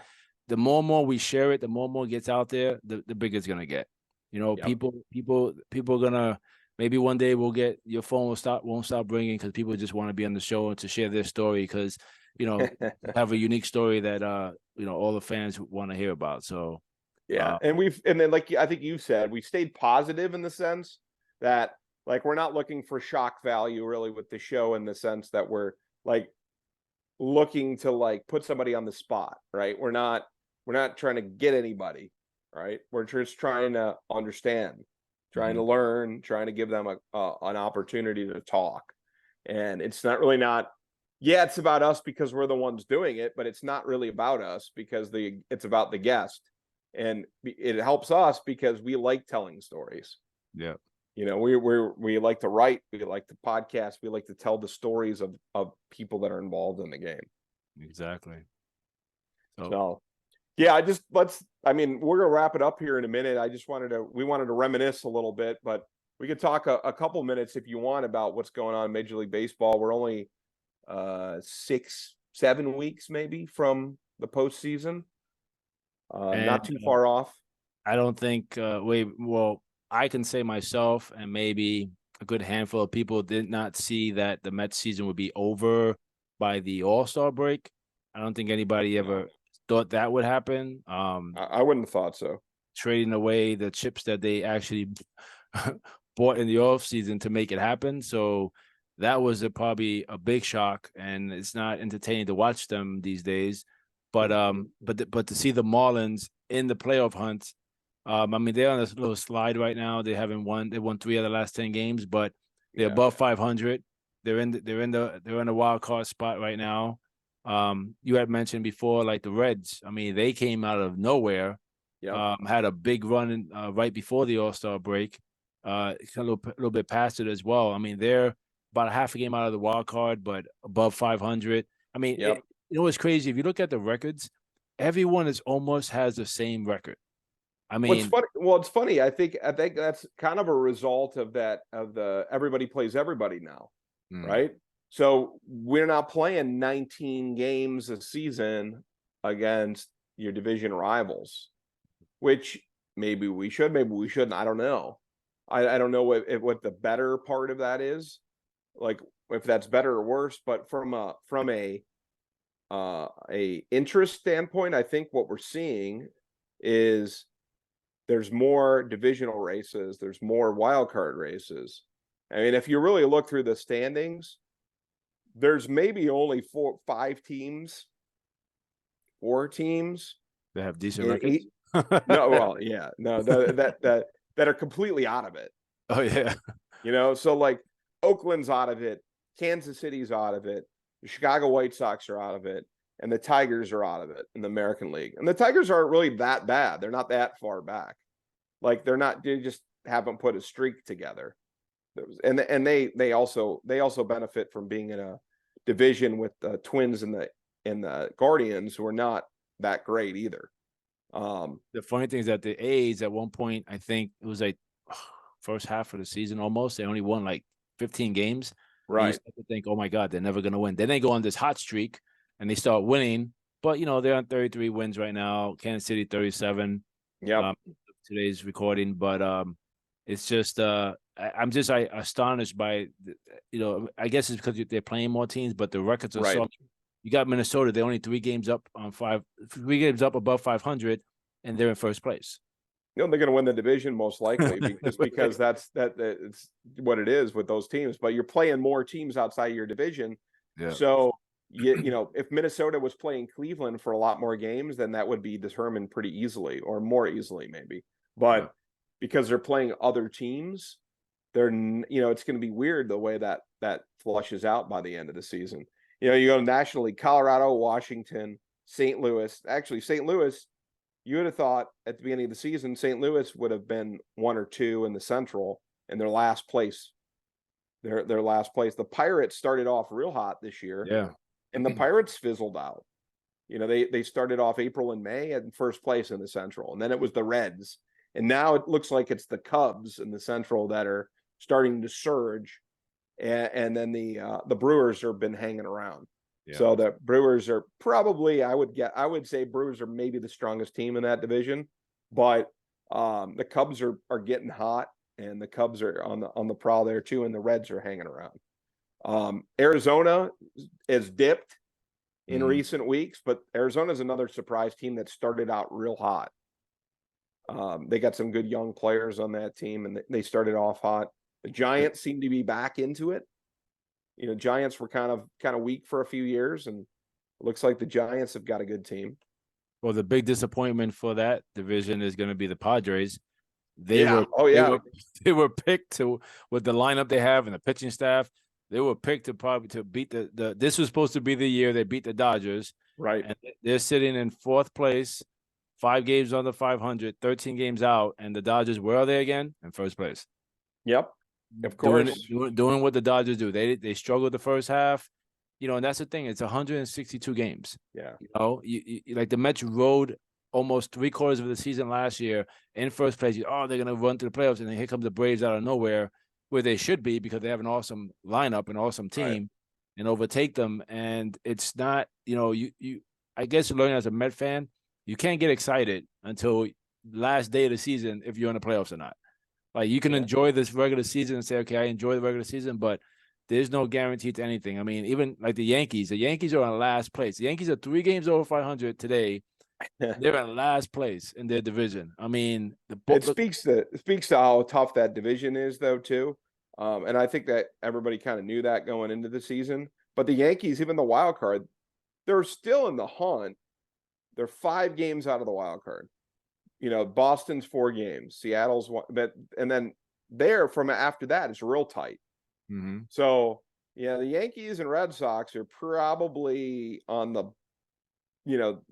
The more and more we share it, the more and more gets out there, the bigger it's gonna get. People are gonna, maybe one day we'll get, your phone won't stop ringing because people just want to be on the show and to share their story because have a unique story that all the fans want to hear about. So and then like I think you said, we stayed positive in the sense that we're not looking for shock value really with the show, in the sense that we're looking to put somebody on the spot, right? We're not trying to get anybody, right? We're just trying to understand, trying to learn, trying to give them an opportunity to talk. And it's it's about us because we're the ones doing it, but it's not really about us because it's about the guest. And it helps us because we like telling stories. Yeah. We like to write, we like to podcast, we like to tell the stories of people that are involved in the game. Exactly. So yeah, we're gonna wrap it up here in a minute. We wanted to reminisce a little bit, but we could talk a couple minutes if you want about what's going on in Major League Baseball. We're only 6-7 weeks maybe from the postseason. Not too far off. I don't think I can say myself and maybe a good handful of people did not see that the Mets season would be over by the All-Star break. I don't think anybody ever thought that would happen. I wouldn't have thought so. Trading away the chips that they actually bought in the offseason to make it happen. So that was probably a big shock, and it's not entertaining to watch them these days. But to see the Marlins in the playoff hunt, they're on this little slide right now. They won 3 of the last 10 games, but they're above 500. They're in the wild card spot right now. You had mentioned before, like the Reds. They came out of nowhere. Had a big run right before the All-Star break. A little bit past it as well. They're about a half a game out of the wild card, but above 500. It's crazy. If you look at the records, everyone almost has the same record. It's funny. I think that's kind of a result of the everybody plays everybody now, right? So we're not playing 19 games a season against your division rivals, which maybe we should, maybe we shouldn't. I don't know. I don't know what the better part of that is. like if that's better or worse, but from a interest standpoint, I think what we're seeing is there's more divisional races, there's more wild card races. I mean, if you really look through the standings, there's maybe only four teams They have decent in records. no, well, yeah, no, that are completely out of it. Oh yeah. So like Oakland's out of it, Kansas City's out of it, the Chicago White Sox are out of it, and the Tigers are out of it in the American League. And the Tigers aren't really that bad. They're not that far back. Like they just haven't put a streak together. And they also benefit from being in a division with the Twins and the Guardians, who are not that great either. The funny thing is that the A's at one point, I think it was like first half of the season almost, they only won like 15 games. Right. You start to think, oh my God, they're never going to win. Then they go on this hot streak and they start winning. But, they're on 33 wins right now. Kansas City, 37. Yeah. Today's recording. But it's just, I'm just astonished by, I guess it's because they're playing more teams, but the records are so. You got Minnesota, they're only 3 games up above 500, and they're in first place. They're going to win the division most likely because that's it's what it is with those teams. But you're playing more teams outside your division, so if Minnesota was playing Cleveland for a lot more games, then that would be determined pretty easily, or more easily maybe. But because they're playing other teams, they're it's going to be weird the way that flushes out by the end of the season. You go nationally, Colorado, Washington, St. Louis. Actually, St. Louis. You would have thought at the beginning of the season, St. Louis would have been 1 or 2 in the Central, and their last place. Their last place. The Pirates started off real hot this year, and the Pirates fizzled out. They started off April and May in first place in the Central, and then it was the Reds, and now it looks like it's the Cubs in the Central that are starting to surge, and then the Brewers have been hanging around. Yeah. So the Brewers are probably, I would say Brewers are maybe the strongest team in that division, but the Cubs are getting hot, and the Cubs are on the prowl there too, and the Reds are hanging around. Arizona has dipped in recent weeks, but Arizona is another surprise team that started out real hot. They got some good young players on that team, and they started off hot. The Giants seem to be back into it. Giants were kind of weak for a few years, and it looks like the Giants have got a good team. Well, the big disappointment for that division is going to be the Padres. They were picked with the lineup they have and the pitching staff. They were picked to beat the. This was supposed to be the year they beat the Dodgers. Right. And they're sitting in 4th place, 5 games under 500, 13 games out, and the Dodgers, where are they again? In first place. Yep. Of course, doing what the Dodgers do. They struggled the first half, and that's the thing. It's 162 games. Yeah. You like the Mets rode almost 3/4 of the season last year in first place. They're gonna run to the playoffs, and then here comes the Braves out of nowhere, where they should be because they have an awesome lineup, an awesome team, and overtake them. And it's not, I guess you're learning as a Met fan, you can't get excited until last day of the season if you're in the playoffs or not. Like, you can enjoy this regular season and say, okay, I enjoy the regular season, but there's no guarantee to anything. I mean, even like the Yankees are in last place. The Yankees are 3 games over 500 today. They're in last place in their division. I mean, it speaks to how tough that division is, though, too. And I think that everybody kind of knew that going into the season. But the Yankees, even the wild card, they're still in the hunt. They're 5 games out of the wild card. Boston's 4 games, Seattle's 1, and then from after that, it's real tight. Mm-hmm. So, the Yankees and Red Sox are probably on the,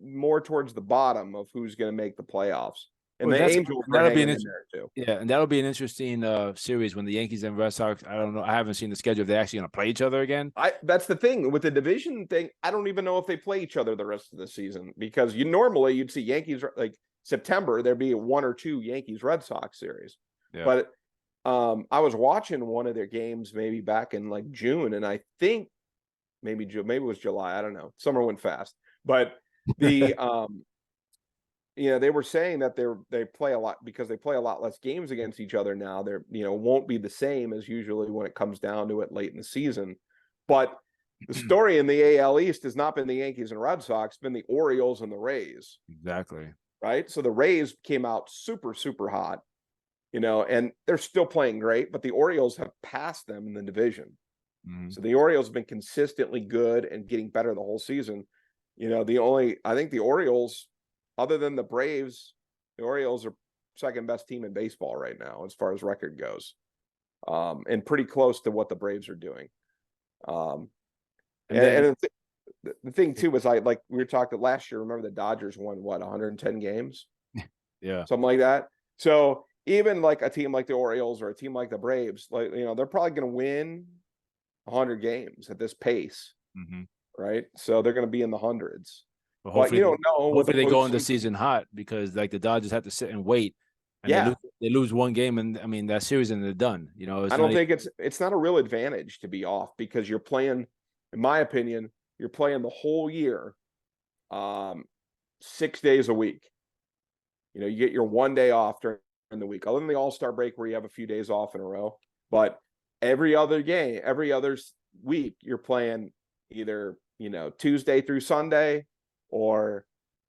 more towards the bottom of who's going to make the playoffs. And the Angels are hanging in there too. Yeah, and that'll be an interesting series when the Yankees and Red Sox. I don't know. I haven't seen the schedule. If they're actually going to play each other again. That's the thing with the division thing. I don't even know if they play each other the rest of the season, because you'd see Yankees like September, there'd be 1 or 2 Yankees Red Sox series. Yeah. But I was watching one of their games maybe back in like June, and I think maybe it was July. I don't know. Summer went fast, but the they were saying that they play a lot because they play a lot less games against each other now. They're, won't be the same as usually when it comes down to it late in the season. But the story in the AL East has not been the Yankees and Red Sox, it's been the Orioles and the Rays. Exactly. Right. So the Rays came out super, super hot, and they're still playing great, but the Orioles have passed them in the division. Mm-hmm. So the Orioles have been consistently good and getting better the whole season. I think the Orioles, other than the Braves, the Orioles are second best team in baseball right now as far as record goes, and pretty close to what the Braves are doing. And the thing too is, we were talking last year. Remember the Dodgers won 110 games, Yeah, something like that. So even like a team like the Orioles or a team like the Braves, they're probably going to win 100 games at this pace. mm-hmm. Right? So they're going to be in the hundreds. But you don't know. Hopefully they go into season hot, because like the Dodgers have to sit and wait, and they lose one game, and I mean that series and they're done. I don't think it's not a real advantage to be off, because you're playing, in my opinion, you're playing the whole year, 6 days a week. You get your 1 day off during the week, other than the All-Star break where you have a few days off in a row. But every other week, you're playing either Tuesday through Sunday or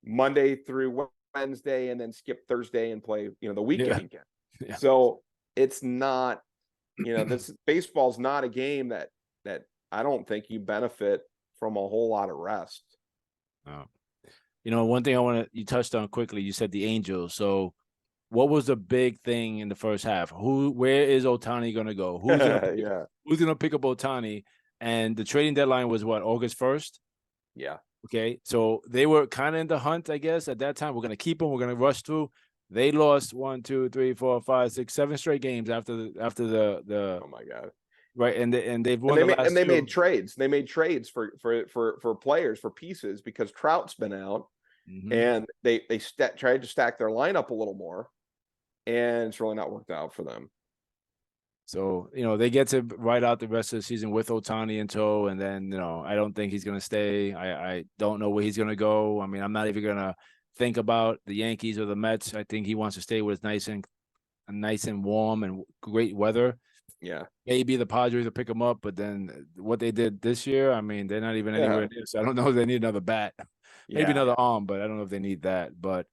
Monday through Wednesday, and then skip Thursday and play the weekend. Yeah. So it's not this baseball's not a game that I don't think you benefit from a whole lot of rest. Oh. One thing you touched on quickly, you said the Angels. So what was the big thing in the first half? Where is Ohtani going to go? Who's going to pick up Ohtani? And the trading deadline was what, August 1st? Yeah. Okay. So they were kind of in the hunt, I guess, at that time. We're going to keep him. We're going to rush through. They lost 1, 2, 3, 4, 5, 6, 7 straight games after the oh my God. Right. And they've won they made trades. They made trades for players, for pieces, because Trout's been out. Mm-hmm. And they tried to stack their lineup a little more, and it's really not worked out for them. So, they get to ride out the rest of the season with Ohtani in tow. And then, I don't think he's going to stay. I don't know where he's going to go. I mean, I'm not even going to think about the Yankees or the Mets. I think he wants to stay where it's nice and warm and great weather. Yeah. Maybe the Padres will pick him up, but then what they did this year, I mean, they're not even anywhere near. So I don't know if they need another bat. Maybe another arm, but I don't know if they need that. But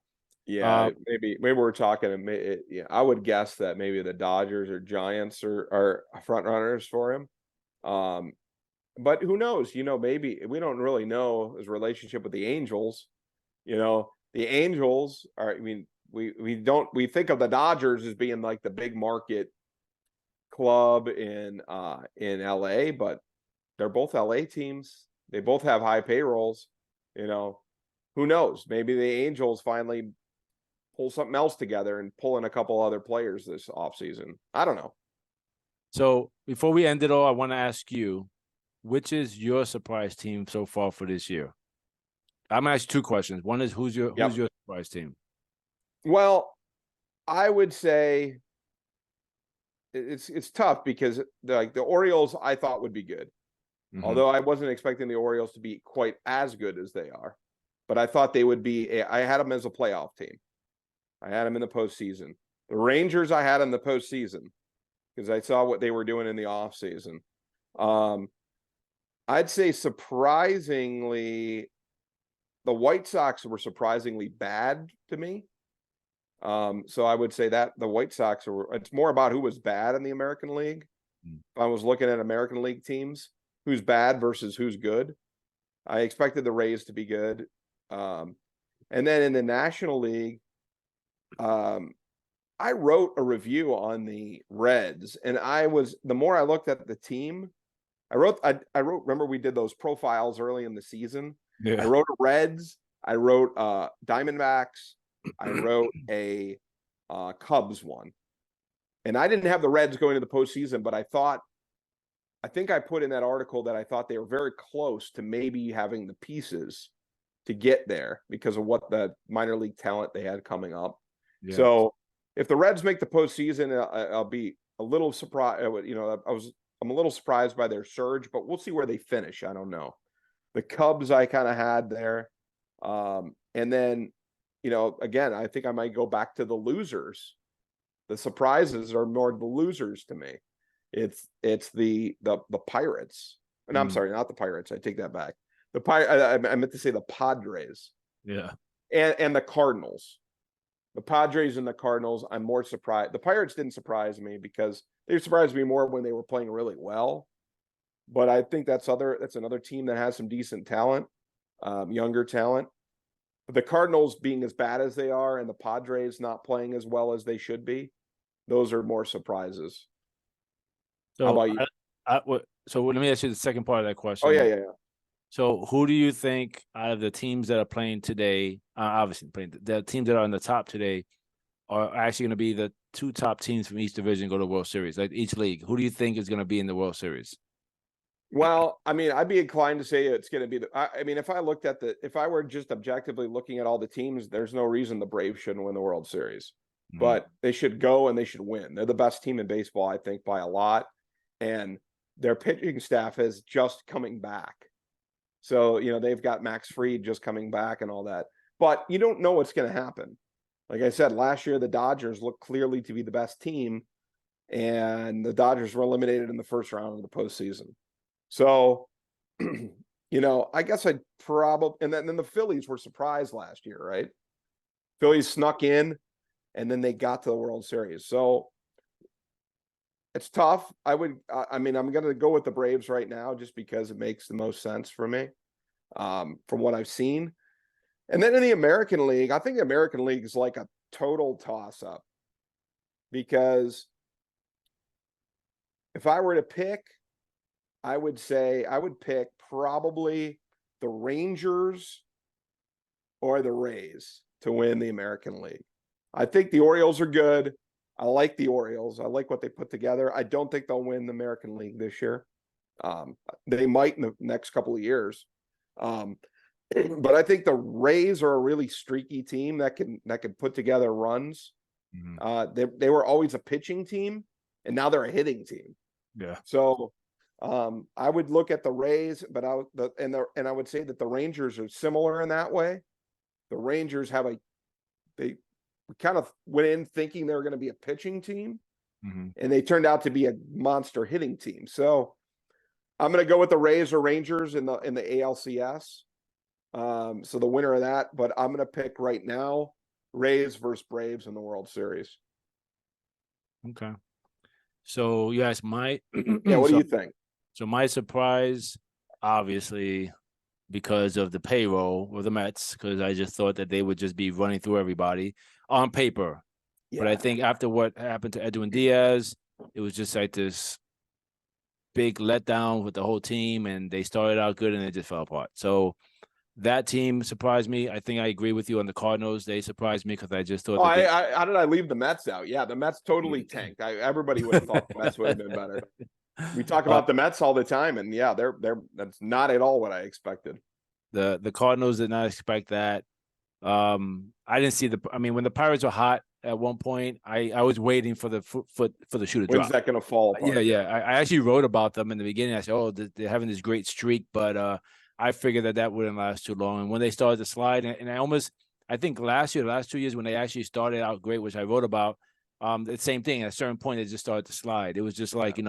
maybe we're talking. I would guess that maybe the Dodgers or Giants are front runners for him. But who knows? Maybe we don't really know his relationship with the Angels. The Angels are. I mean, we think of the Dodgers as being like the big market club in LA, but they're both LA teams. They both have high payrolls. Who knows? Maybe the Angels finally pull something else together and pull in a couple other players this offseason. I don't know. So before we end it all, I want to ask you, which is your surprise team so far for this year? I'm going to ask you 2 questions. One is who's your surprise team? Well, I would say it's tough, because the Orioles I thought would be good. Mm-hmm. Although I wasn't expecting the Orioles to be quite as good as they are. But I thought they would be. I had them as a playoff team. I had them in the postseason. The Rangers I had in the postseason, because I saw what they were doing in the offseason. I'd say surprisingly, the White Sox were surprisingly bad to me. So I would say that the White Sox it's more about who was bad in the American League. If I was looking at American League teams, who's bad versus who's good. I expected the Rays to be good. And then in the National League, I wrote a review on the Reds, and the more I looked at the team, I wrote, remember we did those profiles early in the season. Yeah. I wrote Reds, I wrote Diamondbacks, I wrote a Cubs one. And I didn't have the Reds going to the postseason, but I think I put in that article that I thought they were very close to maybe having the pieces to get there because of what the minor league talent they had coming up. Yeah. So if the Reds make the postseason, I'll be a little surprised. I'm a little surprised by their surge, but we'll see where they finish. I don't know. The Cubs I kind of had there. And then again, I think I might go back to the losers. The surprises are more the losers to me. It's the Pirates. And I'm sorry, not the Pirates. I take that back. I meant to say the Padres. Yeah. And the Cardinals. The Padres and the Cardinals, I'm more surprised. The Pirates didn't surprise me because they surprised me more when they were playing really well. But I think that's another team that has some decent talent, younger talent. But the Cardinals being as bad as they are and the Padres not playing as well as they should be, those are more surprises. So how about you? So let me ask you the second part of that question. Oh, yeah. So who do you think out of the teams that are playing today, obviously the teams that are in the top today, are actually going to be the two top teams from each division go to the World Series, like each league? Who do you think is going to be in the World Series? Well, I mean, I'd be inclined to say it's going to be if I were just objectively looking at all the teams, there's no reason the Braves shouldn't win the World Series. But they should go and they should win. They're the best team in baseball, I think, by a lot. And their pitching staff is just coming back. So, they've got Max Fried just coming back and all that. But you don't know what's going to happen. Like I said, last year, the Dodgers looked clearly to be the best team. And the Dodgers were eliminated in the first round of the postseason. So, I guess I'd probably, and then the Phillies were surprised last year, right? Phillies snuck in and then they got to the World Series. So it's tough. I'm going to go with the Braves right now just because it makes the most sense for me from what I've seen. And then in the American League, I think the American League is like a total toss-up because if I were to pick, I would say I would pick probably the Rangers or the Rays to win the American League. I think the Orioles are good. I like the Orioles. I like what they put together. I don't think they'll win the American League this year. They might in the next couple of years. But I think the Rays are a really streaky team that can put together runs. They were always a pitching team, and now they're a hitting team. Yeah. So I would look at the Rays, but I would say that the Rangers are similar in that way. The Rangers they kind of went in thinking they were going to be a pitching team, and they turned out to be a monster hitting team. So I'm going to go with the Rays or Rangers in the ALCS. So the winner of that, but I'm going to pick right now Rays versus Braves in the World Series. Okay. So you asked my what do you think? So my surprise, obviously, because of the payroll of the Mets, because I just thought that they would just be running through everybody on paper. Yeah. But I think after what happened to Edwin Diaz, it was just like this big letdown with the whole team, and they started out good and it just fell apart. So that team surprised me. I think I agree with you on the Cardinals. They surprised me because I just thought. How did I leave the Mets out? Yeah, the Mets totally tanked. Everybody would have thought the Mets would have been better. We talk about the Mets all the time, and yeah, that's not at all what I expected. The Cardinals did not expect that. I didn't see when the Pirates were hot at one point, I was waiting for the for the shoe to drop. When's that going to fall apart? Yeah. I actually wrote about them in the beginning. I said, oh, they're having this great streak, but I figured that wouldn't last too long. And when they started to slide, and I think last 2 years when they actually started out great, which I wrote about, the same thing. At a certain point, they just started to slide. It was just like,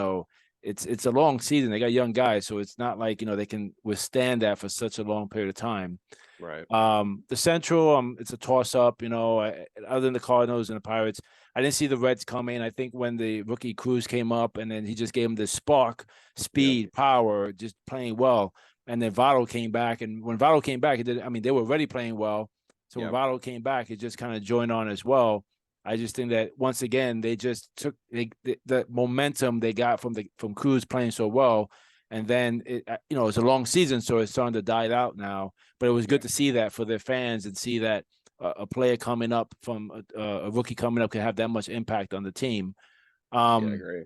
it's a long season. They got young guys, so it's not like, they can withstand that for such a long period of time. Right. The Central, it's a toss-up, other than the Cardinals and the Pirates. I didn't see the Reds coming. I think when the rookie Cruz came up and then he just gave him this spark, speed, power, just playing well. And then Votto came back. And when Votto came back, they were already playing well. So when Votto came back, it just kind of joined on as well. I just think that once again, they just took the momentum they got from Cruz playing so well. And then, it's a long season, so it's starting to die out now. But it was good to see that for their fans and see that a player coming up from a rookie coming up can have that much impact on the team. I agree.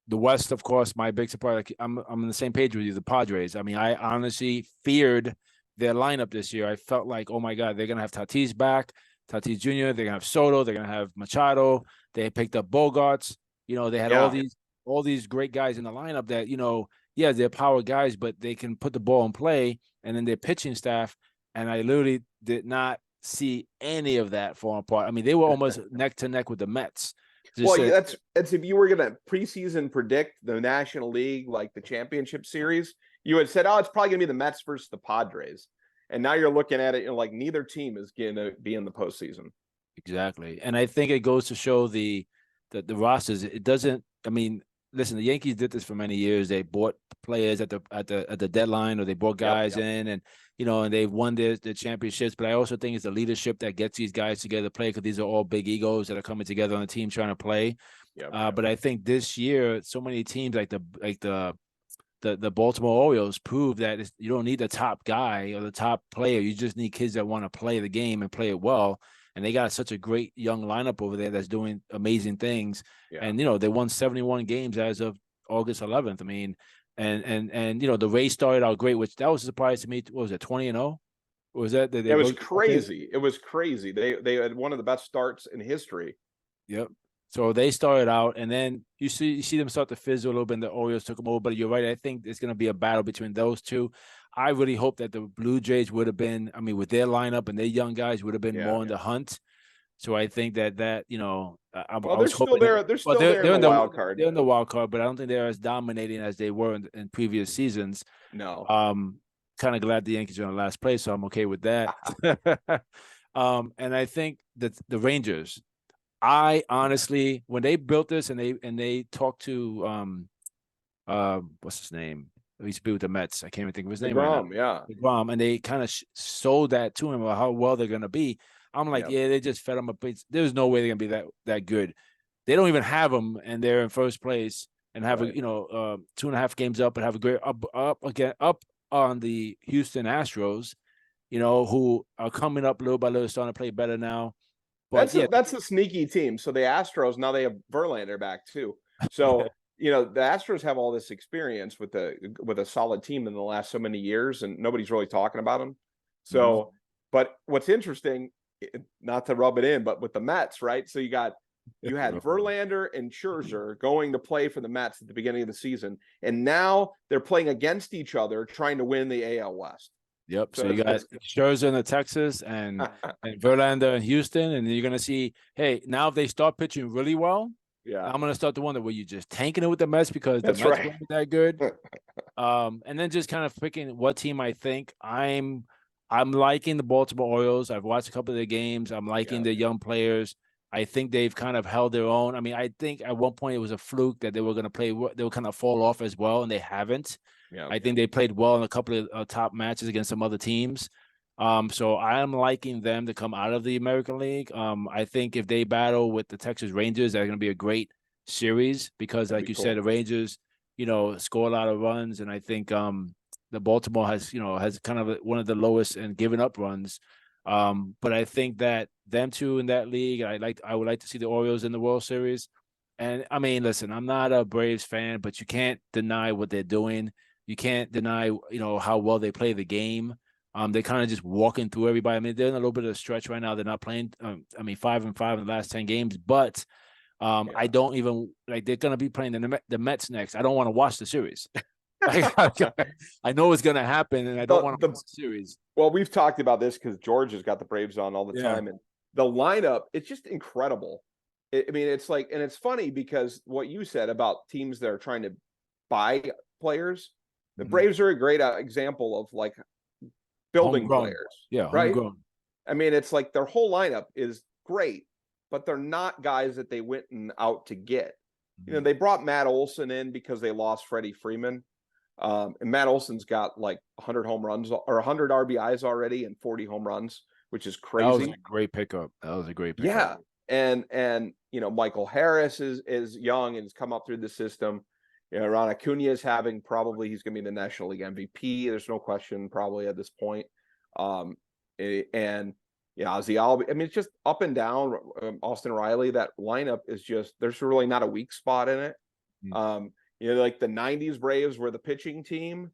The West, of course, my big surprise. Like, I'm on the same page with you. The Padres. I honestly feared their lineup this year. I felt like, oh my God, they're gonna have Tatis back, Tatis Jr. They're gonna have Soto. They're gonna have Machado. They picked up Bogarts. They had all these great guys in the lineup that they're power guys, but they can put the ball in play. And then their pitching staff. And I literally did not see any of that falling apart. I mean, they were almost neck to neck with the Mets. Well, that's if you were going to preseason predict the National League, like the championship series, you had said, oh, it's probably going to be the Mets versus the Padres. And now you're looking at it, and like neither team is going to be in the postseason. Exactly. And I think it goes to show the rosters. It doesn't, I mean, listen, the Yankees did this for many years. They bought players at the deadline, or they brought guys in, and and they've won their championships. But I also think it's the leadership that gets these guys together to play, because these are all big egos that are coming together on the team trying to play. But I think this year, so many teams like the Baltimore Orioles prove that you don't need the top guy or the top player. You just need kids that want to play the game and play it well. And they got such a great young lineup over there that's doing amazing things. Yeah. And, they won 71 games as of August 11th. I mean, and the Rays started out great, which that was a surprise to me. What was it, 20-0? Was that? It was crazy. It was crazy. They had one of the best starts in history. Yep. So they started out, and then you see them start to fizzle a little bit, and the Orioles took them over. But you're right. I think it's going to be a battle between those two. I really hope that the Blue Jays would have been, I mean, with their lineup and their young guys, would have been more in the hunt. So I think that they're still there. They're still there in the wild card. They're in the wild card, but I don't think they're as dominating as they were in previous seasons. No. Kind of glad the Yankees are in the last place, so I'm okay with that. And I think that the Rangers, I honestly, when they built this and they talked to what's his name? He used to be with the Mets. I can't even think of his name right now. DeGrom, and they kind of sold that to him about how well they're going to be. I'm like, they just fed him a bit. There's no way they're going to be that good. They don't even have them, and they're in first place and have 2.5 games up and have a great up on the Houston Astros, who are coming up little by little, starting to play better now. But that's a sneaky team. So the Astros, now they have Verlander back too. So the Astros have all this experience with a solid team in the last so many years, and nobody's really talking about them. So, but what's interesting, not to rub it in, but with the Mets, right? So you had Verlander and Scherzer going to play for the Mets at the beginning of the season, and now they're playing against each other trying to win the AL West. Yep. So you got Scherzer in the Texas and Verlander in Houston, and you're gonna see, hey, now if they start pitching really well, I'm gonna start to wonder, were you just tanking it with the Mets because the Mets weren't that good? And then just kind of picking what team I think. I'm liking the Baltimore Orioles. I've watched a couple of their games. I'm liking their young players. I think they've kind of held their own. I mean, I think at one point it was a fluke that they were going to play. They would kind of fall off as well, and they haven't. I think they played well in a couple of top matches against some other teams. So I am liking them to come out of the American League. I think if they battle with the Texas Rangers, that's going to be a great series because, like you said, the Rangers, score a lot of runs, and I think the Baltimore has kind of one of the lowest and giving up runs. But I think that them two in that league, I would like to see the Orioles in the World Series. And I mean, listen, I'm not a Braves fan, but you can't deny what they're doing. You can't deny, how well they play the game. They're kind of just walking through everybody. I mean, they're in a little bit of a stretch right now. They're not playing. 5-5 in the last 10 games, but I don't even like. They're going to be playing the Mets next. I don't want to watch the series. I know it's going to happen, and I don't want to watch the series. Well, we've talked about this because George has got the Braves on all the time, and the lineup, it's just incredible. It's like, and it's funny because what you said about teams that are trying to buy players, the Braves are a great example of like building players. Yeah, right. Homegrown. I mean, it's like their whole lineup is great, but they're not guys that they went out to get. They brought Matt Olson in because they lost Freddie Freeman. And Matt Olson's got like 100 home runs or 100 RBIs already and 40 home runs, which is crazy. That was a great pickup. Yeah. And Michael Harris is young and has come up through the system. Ron Acuna is he's going to be the National League MVP. There's no question probably at this point. Ozzie Albies. I mean, it's just up and down. Austin Riley, that lineup is just, there's really not a weak spot in it. Like the 90s Braves were the pitching team.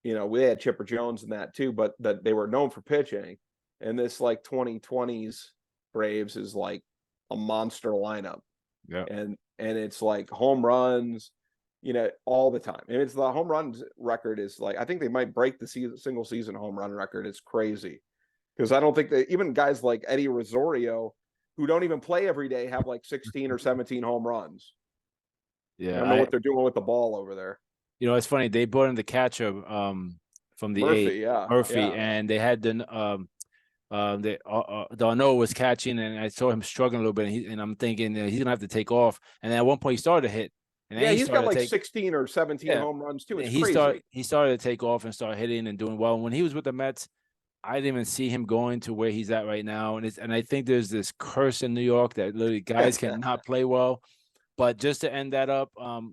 We had Chipper Jones and that too, but they were known for pitching. And this like 2020s Braves is like a monster lineup. Yeah. And it's like home runs, all the time. And it's the home runs record is like, I think they might break the single season home run record. It's crazy. Because I don't think that even guys like Eddie Rosario, who don't even play every day, have like 16 or 17 home runs. Yeah, I don't know what they're doing with the ball over there. It's funny. They brought in the catcher from the Murphy, Murphy, yeah. and they had Darno was catching, and I saw him struggling a little bit, and I'm thinking he's gonna have to take off. And then at one point he started to hit, and then He's got like 16 or 17 home runs too. It's crazy. He started to take off and start hitting and doing well. And when he was with the Mets, I didn't even see him going to where he's at right now. And I think there's this curse in New York that literally guys cannot play well. But just to end that up,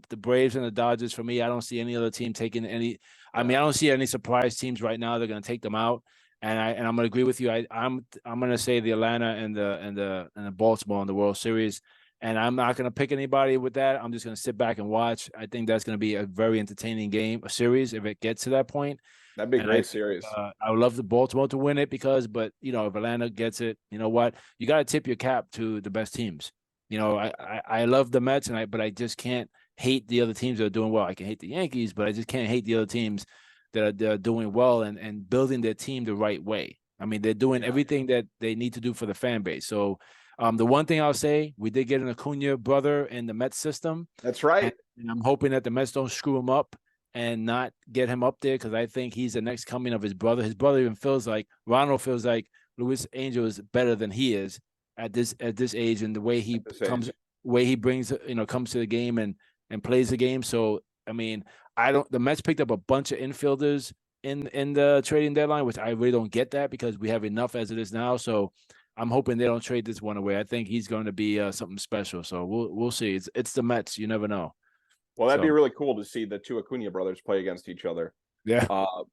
the Braves and the Dodgers, for me, I don't see any other team taking any. I mean, I don't see any surprise teams right now. They're going to take them out, and I'm going to agree with you. I'm going to say the Atlanta and the Baltimore in the World Series, and I'm not going to pick anybody with that. I'm just going to sit back and watch. I think that's going to be a very entertaining game, a series, if it gets to that point. That'd be a great series. I would love the Baltimore to win it but if Atlanta gets it, you know what? You got to tip your cap to the best teams. I love the Mets, but I just can't hate the other teams that are doing well. I can hate the Yankees, but I just can't hate the other teams that are doing well and building their team the right way. I mean, they're doing everything that they need to do for the fan base. So the one thing I'll say, we did get an Acuna brother in the Mets system. That's right. And I'm hoping that the Mets don't screw him up and not get him up there, because I think he's the next coming of his brother. His brother even Ronald feels like Luis Angel is better than he is at this age, and the way he brings comes to the game and plays the game. So I mean, the Mets picked up a bunch of infielders in the trading deadline, which I really don't get that, because we have enough as it is now. So I'm hoping they don't trade this one away. I think he's going to be something special. So we'll see. It's the Mets. You never know. Well, that'd be really cool to see the two Acuna brothers play against each other. Yeah. I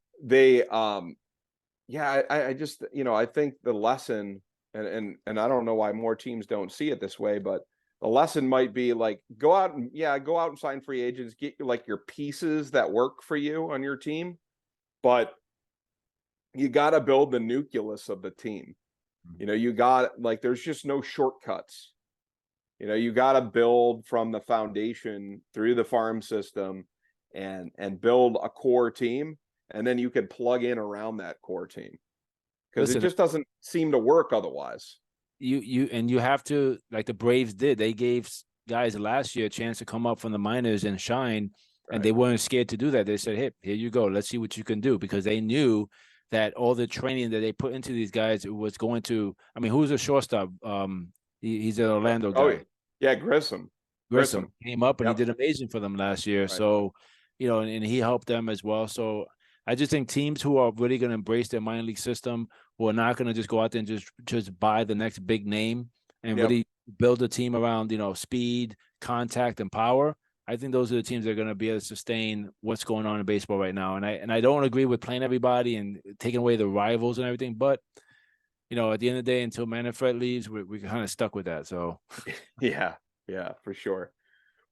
just, I think the lesson, and I don't know why more teams don't see it this way, but the lesson might be like, go out and sign free agents, get like your pieces that work for you on your team, but you got to build the nucleus of the team. You got, like, there's just no shortcuts. You got to build from the foundation through the farm system and build a core team, and then you can plug in around that core team, because it just doesn't seem to work otherwise. You have to, like the Braves did. They gave guys last year a chance to come up from the minors and shine, and they weren't scared to do that. They said, "Hey, here you go. Let's see what you can do," because they knew that all the training that they put into these guys was going to. I mean, who's the shortstop? He's an Orlando guy. Oh, yeah, Grissom came up and he did amazing for them last year. Right. So, and he helped them as well. So I just think teams who are really going to embrace their minor league system, who are not going to just go out there and just buy the next big name and really build a team around, speed, contact, and power. I think those are the teams that are going to be able to sustain what's going on in baseball right now. And I don't agree with playing everybody and taking away the rivals and everything, but at the end of the day, until Manfred leaves, we're kind of stuck with that. So, yeah, for sure.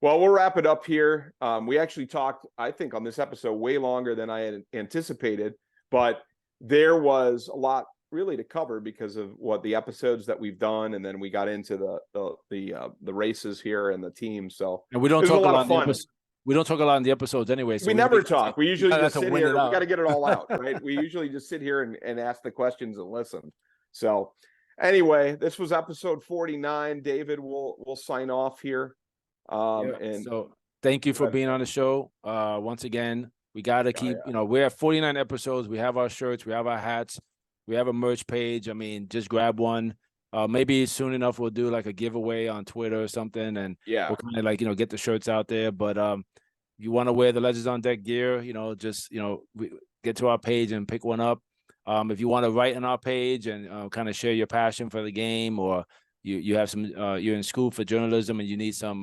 Well, we'll wrap it up here. We actually talked, I think, on this episode way longer than I had anticipated, but there was a lot really to cover because of what the episodes that we've done, and then we got into the races here and the team. So, and we don't talk a lot of fun. We don't talk a lot in the episodes anyway. So we never talk. We usually just sit here. We got to get it all out, right? We usually just sit here and ask the questions and listen. So anyway, this was episode 49. David, we'll sign off here. And so thank you for being on the show. Once again, we got to keep, we're at 49 episodes. We have our shirts, we have our hats, we have a merch page. I mean, just grab one. Maybe soon enough we'll do like a giveaway on Twitter or something, and we'll kind of like, get the shirts out there. But if you want to wear the Legends on Deck gear, just get to our page and pick one up. If you want to write on our page and kind of share your passion for the game, or you have some you're in school for journalism and you need some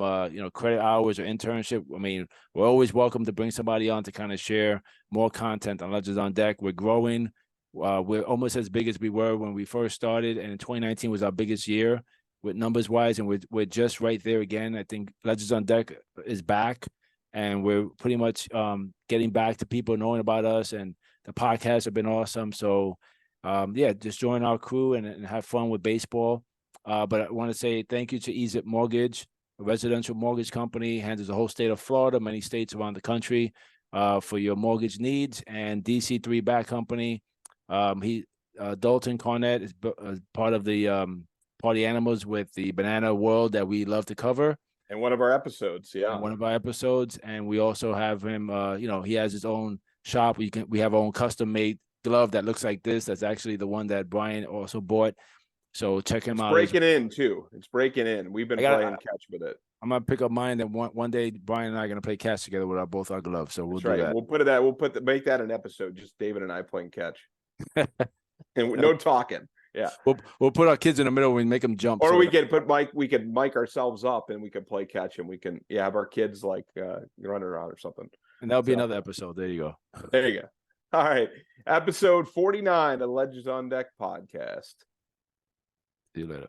credit hours or internship, I mean, we're always welcome to bring somebody on to kind of share more content on Legends on Deck. We're growing. We're almost as big as we were when we first started, and 2019 was our biggest year with numbers wise, and we're just right there again. I think Legends on Deck is back, and we're pretty much getting back to people knowing about us, and the podcasts have been awesome. So just join our crew and have fun with baseball. But I want to say thank you to Ease It Mortgage, a residential mortgage company, handles the whole state of Florida, many states around the country, for your mortgage needs, and DC3 Back Company. Dalton Cornett is part of the Party Animals with the Banana World that we love to cover. And one of our episodes, yeah. In one of our episodes. And we also have him, he has his own shop. We have our own custom made glove that looks like this. That's actually the one that Brian also bought. So check him out. Breaking in too. It's breaking in. We've been playing catch with it. I'm gonna pick up mine, and one day Brian and I are gonna play catch together with both our gloves. So we'll do that. Make that an episode. Just David and I playing catch, and no talking. Yeah, we'll put our kids in the middle and make them jump. Or we could put Mike. We could mic ourselves up, and we could play catch, and we can have our kids like running around or something. And that'll be another episode. There you go. There you go. All right, episode 49 of Legends on Deck podcast. See you later.